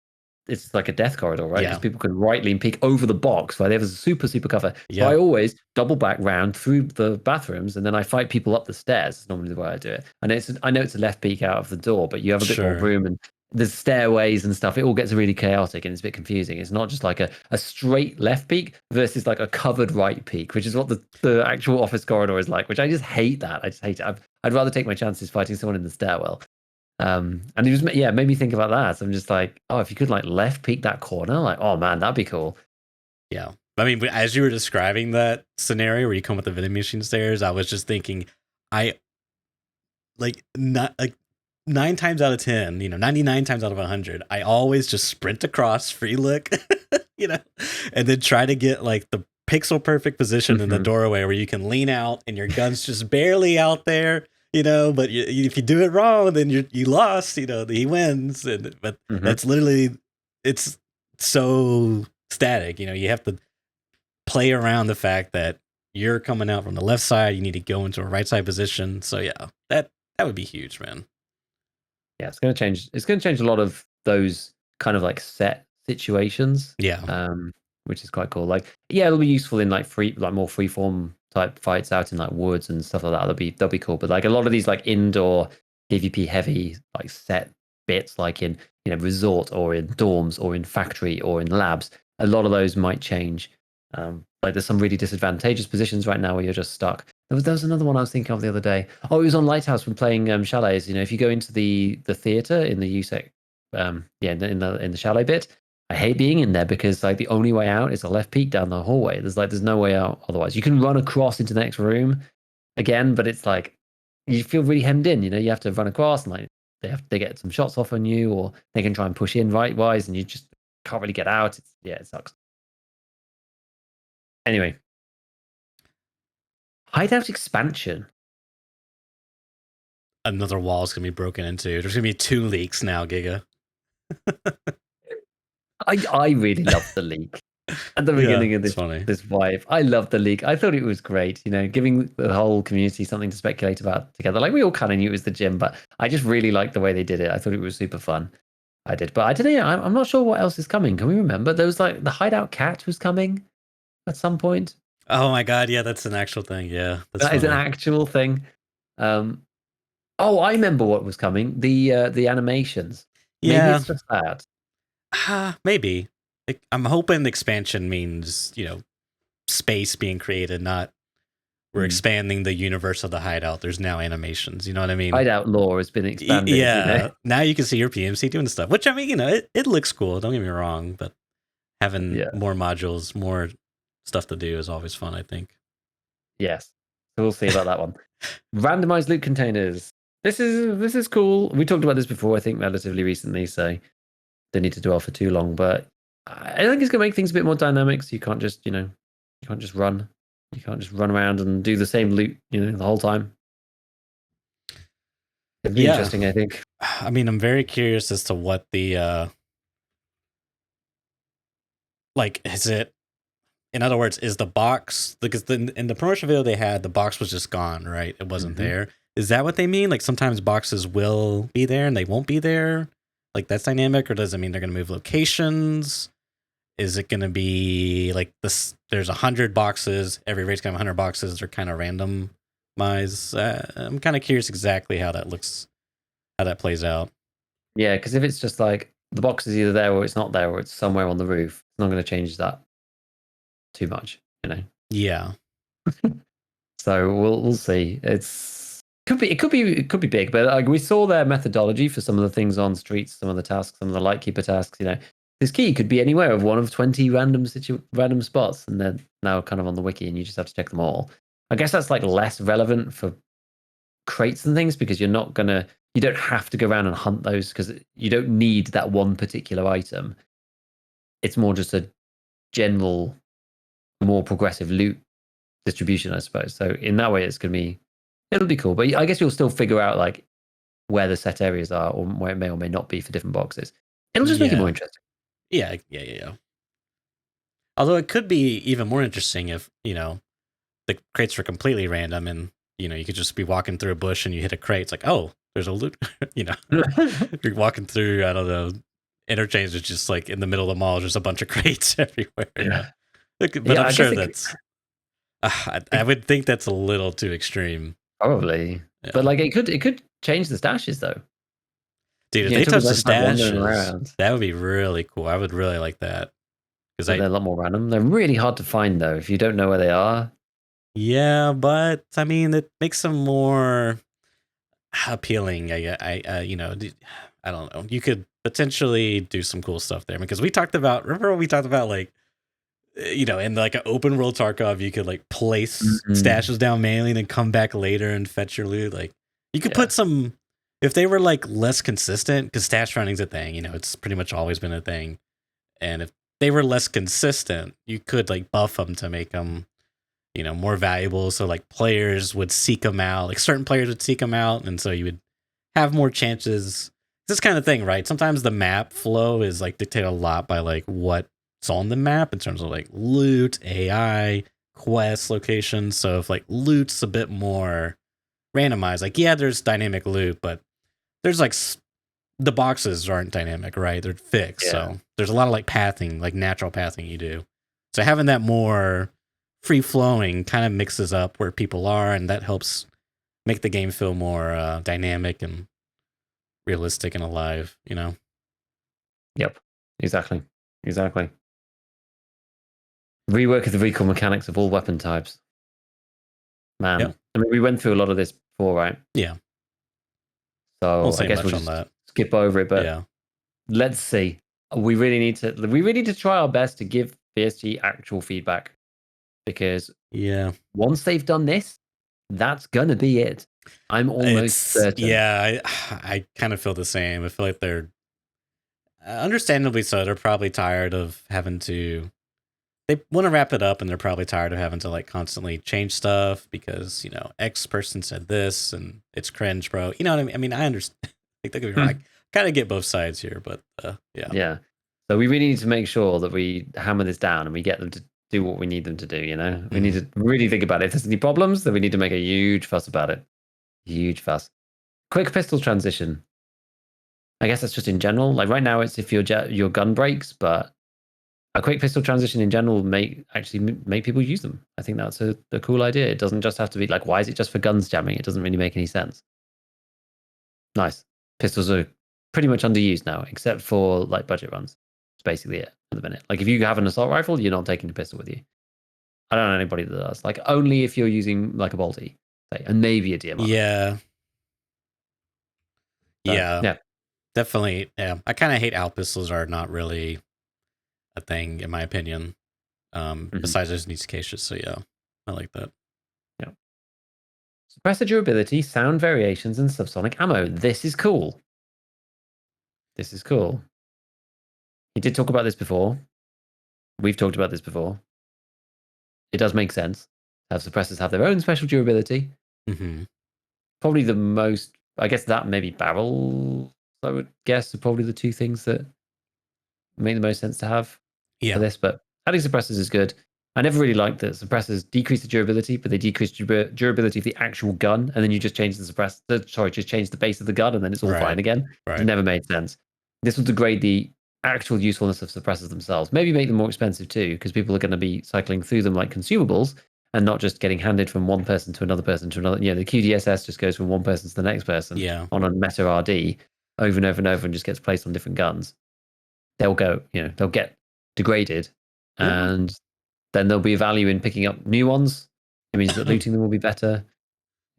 it's like a death corridor, right? Because people can right lean peek over the box where there's a super cover. So I always double back round through the bathrooms, and then I fight people up the stairs. It's normally the way I do it. And I know it's a left peek out of the door, but you have a bit more room, and there's stairways and stuff. It all gets really chaotic and it's a bit confusing. It's not just like a straight left peek versus like a covered right peek, which is what the actual office corridor is like, which I just hate that. I just hate it. I'd rather take my chances fighting someone in the stairwell. And it was made me think about that. So I'm just like, oh, if you could like left peek that corner, like, oh man, that'd be cool. Yeah. I mean, as you were describing that scenario where you come with the vending machine stairs, I was just thinking, not like 9 times out of 10, 99 times out of 100, I always just sprint across, free look, and then try to get like the pixel perfect position in the doorway where you can lean out and your gun's just barely out there. But if you do it wrong, then you lost. He wins, but that's literally, it's so static. You have to play around the fact that you're coming out from the left side. You need to go into a right side position. So yeah, that would be huge, man. Yeah, it's going to change. It's going to change a lot of those kind of like set situations. Yeah. Which is quite cool. Like, yeah, it'll be useful in like more freeform type fights out in like woods and stuff like that. That'll be cool. But like a lot of these like indoor PvP heavy like set bits, like in resort or in dorms or in factory or in labs, a lot of those might change. Like there's some really disadvantageous positions right now where you're just stuck. There was another one I was thinking of the other day. Oh, it was on Lighthouse when playing chalets. If you go into the theater in the USEC, in the chalet bit, I hate being in there because like the only way out is a left peek down the hallway. There's no way out otherwise. You can run across into the next room again, but it's like you feel really hemmed in. You have to run across and like they get some shots off on you, or they can try and push in right wise, and you just can't really get out. It sucks. Anyway, hideout expansion. Another wall is gonna be broken into. There's gonna be 2 leaks now, Giga. I really loved the leak at the beginning of this vibe. I loved the leak. I thought it was great, giving the whole community something to speculate about together. Like we all kind of knew it was the gym, but I just really liked the way they did it. I thought it was super fun. I did, but I don't know. I'm not sure what else is coming. Can we remember? There was like the hideout cat was coming at some point. Oh my god, yeah, that's an actual thing. Yeah, that is an actual thing. I remember what was coming. The animations. Yeah, maybe it's just that. Maybe. I'm hoping expansion means space being created, not we're expanding the universe of the hideout. There's now animations. You know what I mean? Hideout lore has been expanded. Yeah. Now you can see your PMC doing stuff, which I mean, it looks cool. Don't get me wrong, but having more modules, more stuff to do is always fun, I think. Yes. So we'll see about that one. Randomized loot containers. This is cool. We talked about this before, I think, relatively recently, so don't need to dwell for too long. But I think it's gonna make things a bit more dynamic. So you can't just, you can't just run. You can't just run around and do the same loot, the whole time. It'd be interesting, I think. I mean, I'm very curious as to what the like, is it? In other words, is the box, because in the promotion video they had, the box was just gone, right? It wasn't there. Is that what they mean? Like sometimes boxes will be there and they won't be there. Like that's dynamic, or does it mean they're going to move locations? Is it going to be like this? There's 100 boxes. Every raid's going to have 100 boxes. They're kind of randomized. I'm kind of curious exactly how that looks, how that plays out. Yeah, because if it's just like the box is either there or it's not there or it's somewhere on the roof, it's not going to change that too much, you know. Yeah. So we'll see. It could be big, but like we saw their methodology for some of the things on streets, some of the tasks, some of the lightkeeper tasks. You know, this key could be anywhere of one of 20 random spots, and they're now kind of on the wiki, and you just have to check them all. I guess that's like less relevant for crates and things because you don't have to go around and hunt those because you don't need that one particular item. It's more just a general, more progressive loot distribution, I suppose. So in that way, it'll be cool. But I guess you'll still figure out like where the set areas are or where it may or may not be for different boxes. It'll just make it more interesting. Yeah. Although it could be even more interesting if, the crates were completely random and, you could just be walking through a bush and you hit a crate. It's like, oh, there's a loot, You're walking through, I don't know, interchange is just like in the middle of the mall, there's a bunch of crates everywhere. Yeah. But I'm sure that's, I would think that's a little too extreme. Probably. Yeah. But like it could change the stashes though. Dude, if they touch the stashes, that would be really cool. I would really like that. Because they're a lot more random. They're really hard to find though if you don't know where they are. Yeah, but I mean, it makes them more appealing. I don't know. You could potentially do some cool stuff there because remember when we talked about like, in like an open world Tarkov, you could like place stashes down manually and then come back later and fetch your loot. Like you could put some, if they were like less consistent, because stash running's a thing, it's pretty much always been a thing. And if they were less consistent, you could like buff them to make them, more valuable. So like players would seek them out, like certain players would seek them out. And so you would have more chances. This kind of thing, right? Sometimes the map flow is like dictated a lot by like what's on the map in terms of like loot, AI, quest locations. So if like loot's a bit more randomized, like, yeah, there's dynamic loot, but there's like the boxes aren't dynamic, right? They're fixed. Yeah. So there's a lot of like pathing, like natural pathing you do. So having that more free flowing kind of mixes up where people are, and that helps make the game feel more dynamic and realistic and alive, Yep, exactly. Rework of the recall mechanics of all weapon types. Man, yep. I mean, we went through a lot of this before, right? Yeah. So I guess we'll just skip over it, but let's see. We really need to try our best to give BSG actual feedback because once they've done this, that's gonna be it. I'm almost certain. Yeah, I kind of feel the same. I feel like they're understandably so. They're probably tired of having to. They want to wrap it up, and they're probably tired of having to like constantly change stuff because X person said this and it's cringe, bro. You know what I mean? I mean, I understand. Like, don't get me wrong. I kind of get both sides here, but yeah. Yeah. So we really need to make sure that we hammer this down and we get them to do what we need them to do. We need to really think about it. If there's any problems, then we need to make a huge fuss about it. Huge fuss. Quick pistol transition. I guess that's just in general. Like right now, it's if your gun breaks, but a quick pistol transition in general make people use them. I think that's a cool idea. It doesn't just have to be like, why is it just for guns jamming? It doesn't really make any sense. Nice. Pistols are pretty much underused now, except for like budget runs. It's basically it for the minute. Like if you have an assault rifle, you're not taking a pistol with you. I don't know anybody that does. Like only if you're using like a bolty, say, and maybe a DMR. Yeah. So, yeah. Definitely. Yeah. I kind of hate how pistols are not really a thing, in my opinion. Besides those niche cases. So yeah, I like that. Yeah. Suppressor durability, sound variations, and subsonic ammo. This is cool. He did talk about this before. We've talked about this before. It does make sense. Have suppressors have their own special durability. Probably the most, I guess that maybe barrels, I would guess, are probably the two things that make the most sense to have for this. But adding suppressors is good. I never really liked that suppressors decrease the durability, but they decrease durability of the actual gun, and then you just change the suppressor. Sorry, just change the base of the gun, and then it's all fine again. It never made sense. This will degrade the actual usefulness of suppressors themselves. Maybe make them more expensive too, because people are going to be cycling through them like consumables and not just getting handed from one person to another person to another. The QDSS just goes from one person to the next person on a meta RD over and over and over and just gets placed on different guns. They'll get degraded, and then there'll be value in picking up new ones. It means that looting them will be better.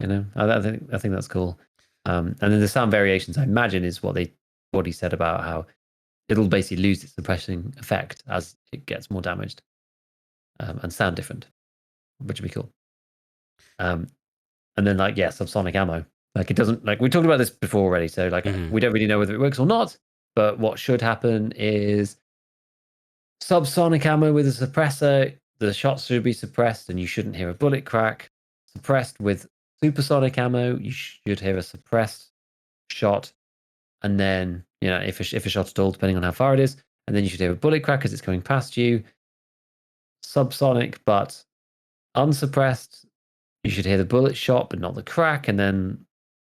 I think that's cool. And then the sound variations, I imagine, is what he said about how it'll basically lose its suppressing effect as it gets more damaged, and sound different, which would be cool. And then subsonic ammo. It doesn't, we talked about this before already, so we don't really know whether it works or not. But what should happen is subsonic ammo with a suppressor, the shots should be suppressed and you shouldn't hear a bullet crack. Suppressed with supersonic ammo, you should hear a suppressed shot. And then, if a shot's stalled, depending on how far it is, and then you should hear a bullet crack as it's coming past you. Subsonic but unsuppressed, you should hear the bullet shot but not the crack. And then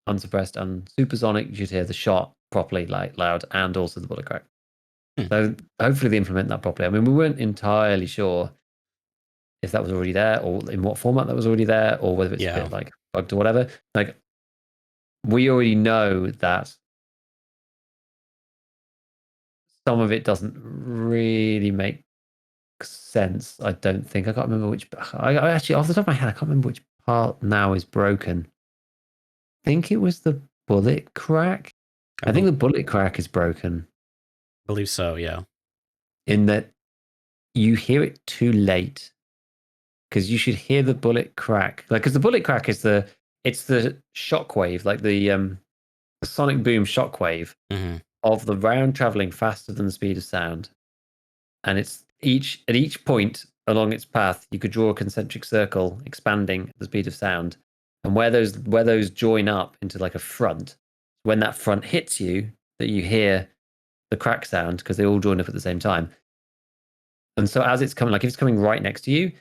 unsuppressed and supersonic, you should hear the shot properly, loud, and also the bullet crack. So hopefully they implement that properly. I mean, we weren't entirely sure if that was already there or in what format that was already there, or whether it's a bit bugged or whatever. We already know that some of it doesn't really make sense. I don't think. I can't remember which. I actually, off the top of my head, I can't remember which part now is broken. I think it was the bullet crack. I think the bullet crack is broken. I believe so, yeah. In that you hear it too late, because you should hear the bullet crack. Because the bullet crack is the shockwave, the sonic boom shockwave of the round traveling faster than the speed of sound. And it's at each point along its path, you could draw a concentric circle expanding at the speed of sound. And where those join up into a front, when that front hits you, that you hear the crack sound, because they all join up at the same time. And so as it's coming, if it's coming right next to you,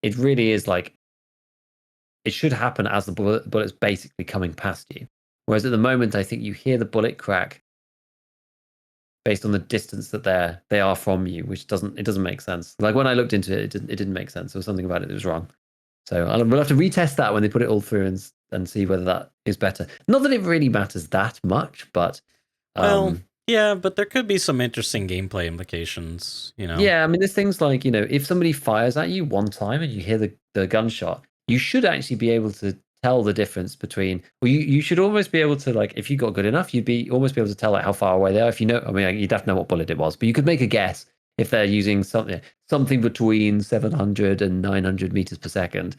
it really is it should happen as the bullet's basically coming past you. Whereas at the moment, I think you hear the bullet crack based on the distance that they are from you, which doesn't make sense. When I looked into it, it didn't make sense. There was something about it that was wrong. So we'll have to retest that when they put it all through and see whether that is better. Not that it really matters that much, but yeah, but there could be some interesting gameplay implications, Yeah, I mean, there's things like, if somebody fires at you one time and you hear the gunshot, you should actually be able to tell the difference between, well, you should almost be able to, if you got good enough, you'd be almost be able to tell how far away they are. If you know, I mean, you'd have to know what bullet it was, but you could make a guess if they're using something between 700 and 900 meters per second.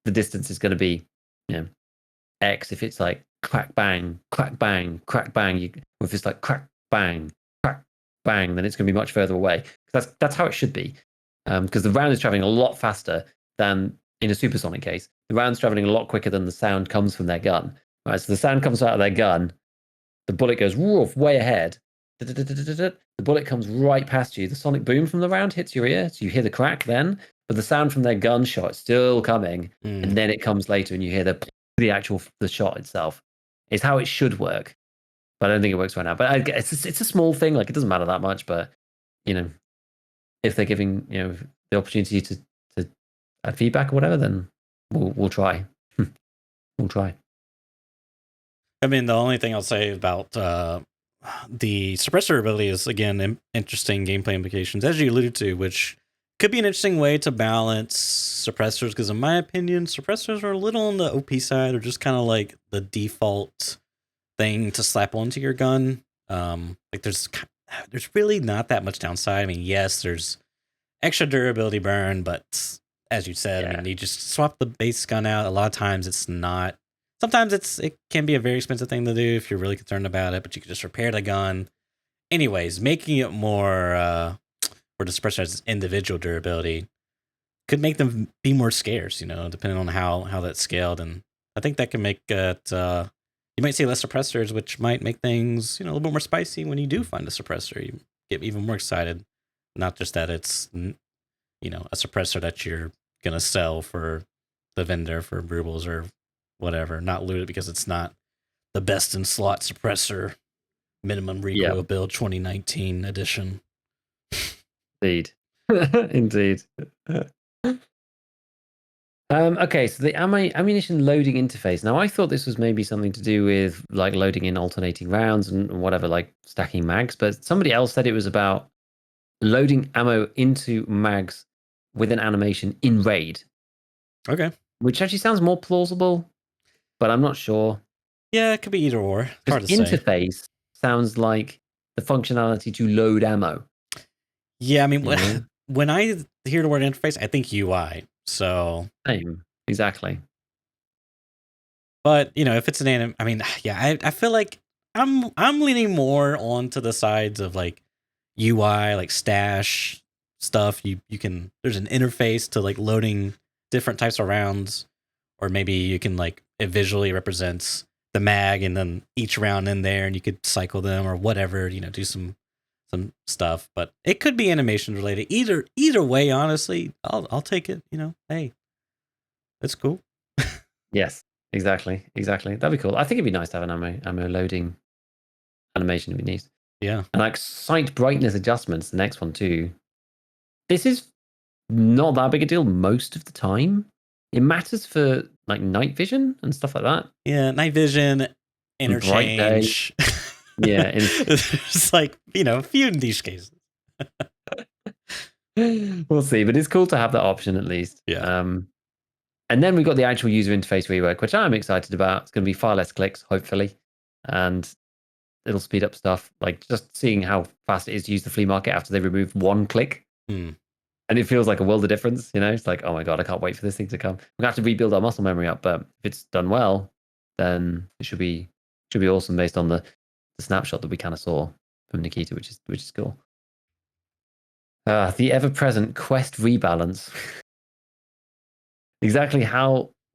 The distance is going to be, X. If it's crack, bang, crack, bang, crack, bang, if it's crack, bang, then it's going to be much further away. That's how it should be, because the round is traveling a lot faster than in a supersonic case. The round's traveling a lot quicker than the sound comes from their gun. Right, so the sound comes out of their gun, the bullet goes woof, way ahead. The bullet comes right past you. The sonic boom from the round hits your ear, so you hear the crack then, but the sound from their gunshot is still coming, and then it comes later, and you hear the shot itself. It's how it should work. But I don't think it works right now. But it's a small thing. It doesn't matter that much. But if they're giving the opportunity to add feedback or whatever, then we'll try. We'll try. I mean, the only thing I'll say about the suppressor ability is, again, interesting gameplay implications, as you alluded to, which could be an interesting way to balance suppressors. Because in my opinion, suppressors are a little on the OP side, or just kind of the default thing to slap onto your gun. There's really not that much downside. I mean, yes, there's extra durability burn, but as you said, I mean, you just swap the base gun out. A lot of times it's not. Sometimes it can be a very expensive thing to do if you're really concerned about it, but you can just repair the gun. Anyways, making it more where the suppressor has individual durability could make them be more scarce, depending on how that's scaled. And I think that can make it you might see less suppressors, which might make things, a little bit more spicy when you do find a suppressor. You get even more excited. Not just that it's a suppressor that you're gonna sell for the vendor for rubles or whatever, not loot it because it's not the best in slot suppressor minimum recoil build 2019 edition. Indeed. Indeed. Okay, so the ammunition loading interface. Now, I thought this was maybe something to do with like loading in alternating rounds and whatever, like stacking mags. But somebody else said it was about loading ammo into mags with an animation in raid. Okay. Which actually sounds more plausible, but I'm not sure. Yeah, it could be either or. It's hard to say. Interface sounds like the functionality to load ammo. Yeah, I mean, when I hear the word interface, I think UI. So same, exactly. But if it's an I mean, yeah, I feel like I'm leaning more onto the sides of like UI, like stash stuff. You can there's an interface to like loading different types of rounds, or maybe you can like it visually represents the mag and then each round in there, and you could cycle them or whatever. Do some stuff, but it could be animation related. Either way, honestly, I'll take it. Hey, that's cool. Yes, exactly. That'd be cool. I think it'd be nice to have an ammo loading animation. It'd be neat. Yeah, and like sight brightness adjustments. The next one too. This is not that big a deal most of the time. It matters for like night vision and stuff like that. Yeah, night vision, interchange. Yeah, it's like a few niche cases. We'll see, but it's cool to have that option at least. Yeah. And then we've got the actual user interface rework, which I'm excited about. It's going to be far less clicks, hopefully, and it'll speed up stuff. Like just seeing how fast it is to use the flea market after they remove one click. And it feels like a world of difference, It's like, oh my God, I can't wait for this thing to come. We're going to have to rebuild our muscle memory up, but if it's done well, then it should be awesome based on the snapshot that we kind of saw from Nikita, which is cool. The ever-present quest rebalance. Exactly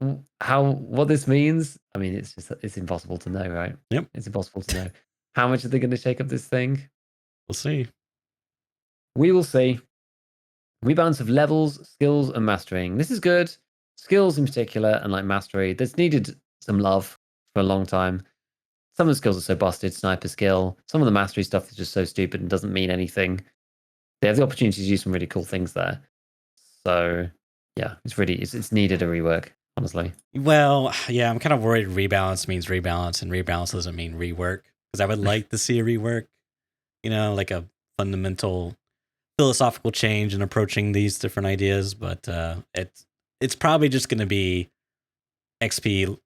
what this means. I mean, it's impossible to know, right? Yep. It's impossible to know. How much are they going to shake up this thing? We'll see. We will see. Rebalance of levels, skills, and mastering. This is good. Skills in particular, and like mastery, that's needed some love for a long time. Some of the skills are so busted, sniper skill. Some of the mastery stuff is just so stupid and doesn't mean anything. They have the opportunity to do some really cool things there. So yeah, it's needed a rework, honestly. Well, yeah, I'm kind of worried rebalance means rebalance, and rebalance doesn't mean rework. Because I would like to see a rework, like a fundamental philosophical change in approaching these different ideas. But it's probably just going to be XP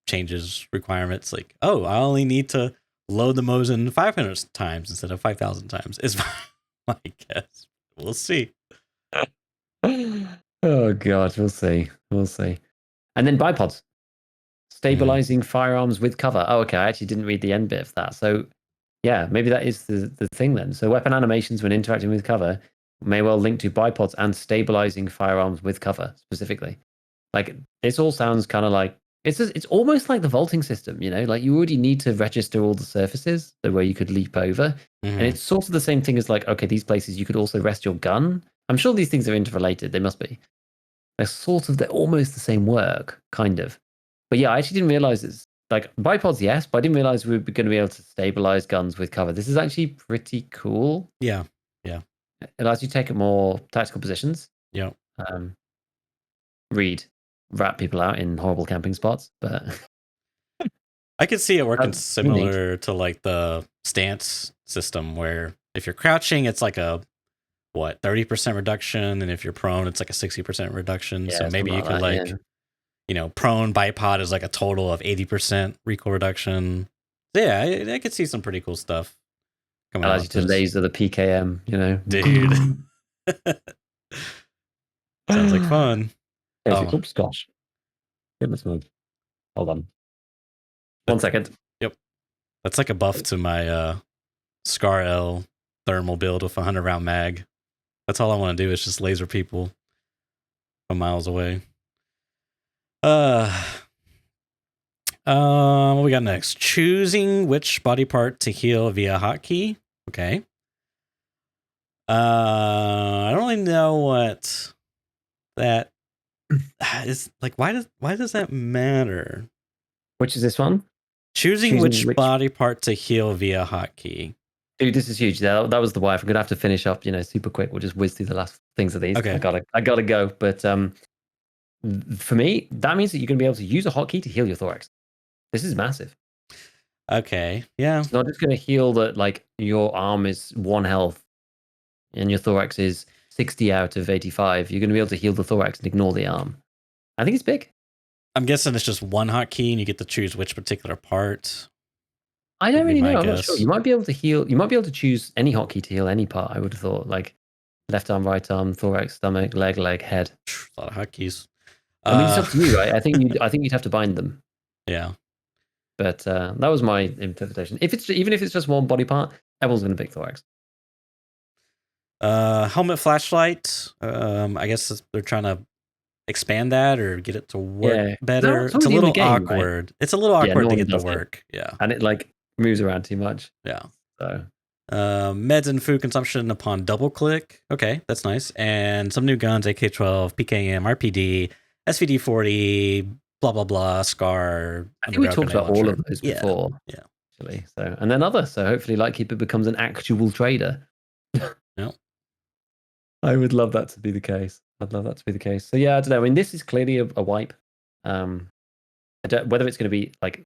changes requirements. Like, oh, I only need to load the Mosin 500 times instead of 5,000 times. Is my guess. We'll see. Oh God, we'll see. And then bipods. Stabilizing firearms with cover. Oh, okay. I actually didn't read the end bit of that. So yeah, maybe that is the thing then. So weapon animations when interacting with cover may well link to bipods and stabilizing firearms with cover specifically. Like this all sounds kind of like it's almost like the vaulting system, like you already need to register all the surfaces the way you could leap over. And it's sort of the same thing as like, okay, these places you could also rest your gun. I'm sure these things are interrelated. They must be. They're almost the same work, kind of. But yeah, I actually didn't realize it's like bipods, yes, but I didn't realize we were going to be able to stabilize guns with cover. This is actually pretty cool. Yeah. It allows you to take more tactical positions. Yeah. Rat people out in horrible camping spots, but I could see it working similar to like the stance system, where if you're crouching, it's like a 30% reduction, and if you're prone, it's like a 60% reduction. Yeah, so maybe you could prone bipod is like a total of 80% recoil reduction. Yeah, I could see some pretty cool stuff coming out. Allows you to laser the PKM, dude. Sounds like fun. Oops, gosh. Goodness me. Hold on. 1 second. Yep. That's like a buff to my Scar L thermal build with a 100 round mag. That's all I want to do is just laser people from miles away. What we got next? Choosing which body part to heal via hotkey. Okay. I don't really know what that is like. Why does that matter? Which is this one? Choosing which body part to heal via hotkey. Dude, this is huge. That was the wife. I'm gonna have to finish up, super quick. We'll just whiz through the last things of these. Okay. I gotta go. But for me, that means that you're gonna be able to use a hotkey to heal your thorax. This is massive. Okay. Yeah. It's not just gonna heal that like your arm is 1 health and your thorax is 60 out of 85. You're gonna be able to heal the thorax and ignore the arm. I think it's big. I'm guessing it's just one hotkey and you get to choose which particular part. I don't really know. I'm not sure. You might be able to heal. You might be able to choose any hotkey to heal any part. I would have thought, like left arm, right arm, thorax, stomach, leg, head. A lot of hotkeys. I mean, it's up to you. I think you'd have to bind them. Yeah. But that was my interpretation. Even if it's just one body part, everyone's going to pick thorax. Helmet flashlight. I guess they're trying to expand that or get it to work better. It's a little awkward. Right? It's a little awkward to get to work. Yeah. And it like moves around too much. Yeah. So meds and food consumption upon double click. Okay, that's nice. And some new guns, AK-12, PKM, RPD, SVD-40, blah, blah, blah, SCAR. I think we talked about all of those before. Yeah. Actually. So, and then other. So hopefully Lightkeeper becomes an actual trader. Yeah. I would love that to be the case. I'd love that to be the case. So yeah, I don't know. I mean, this is clearly a wipe. Whether it's going to be like,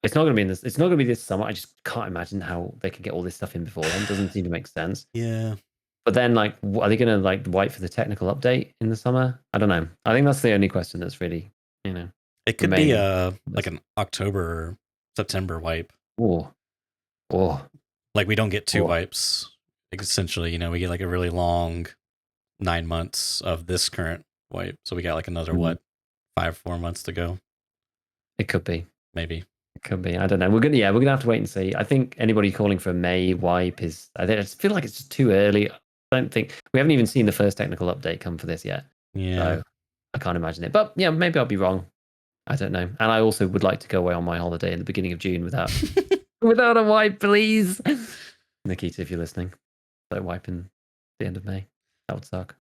it's not going to be in this. It's not going to be this summer. I just can't imagine how they can get all this stuff in before then. Doesn't seem to make sense. Yeah. But then, like, are they going to like wait for the technical update in the summer? I don't know. I think that's the only question that's really, It could be like an October or September wipe. Oh. Like we don't get 2 wipes. Essentially, we get like a really long 9 months of this current wipe. So we got like another 4 months to go. It could be. Maybe. It could be. I don't know. We're gonna have to wait and see. I think anybody calling for a May wipe is. I just feel like it's just too early. I don't think we haven't even seen the first technical update come for this yet. Yeah. So I can't imagine it. But yeah, maybe I'll be wrong. I don't know. And I also would like to go away on my holiday in the beginning of June without a wipe, please. Nikita, if you're listening, don't wipe in the end of May. That would suck.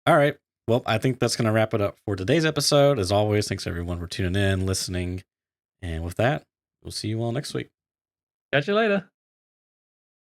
All right. Well, I think that's going to wrap it up for today's episode. As always, thanks everyone for tuning in, listening. And with that, we'll see you all next week. Catch you later.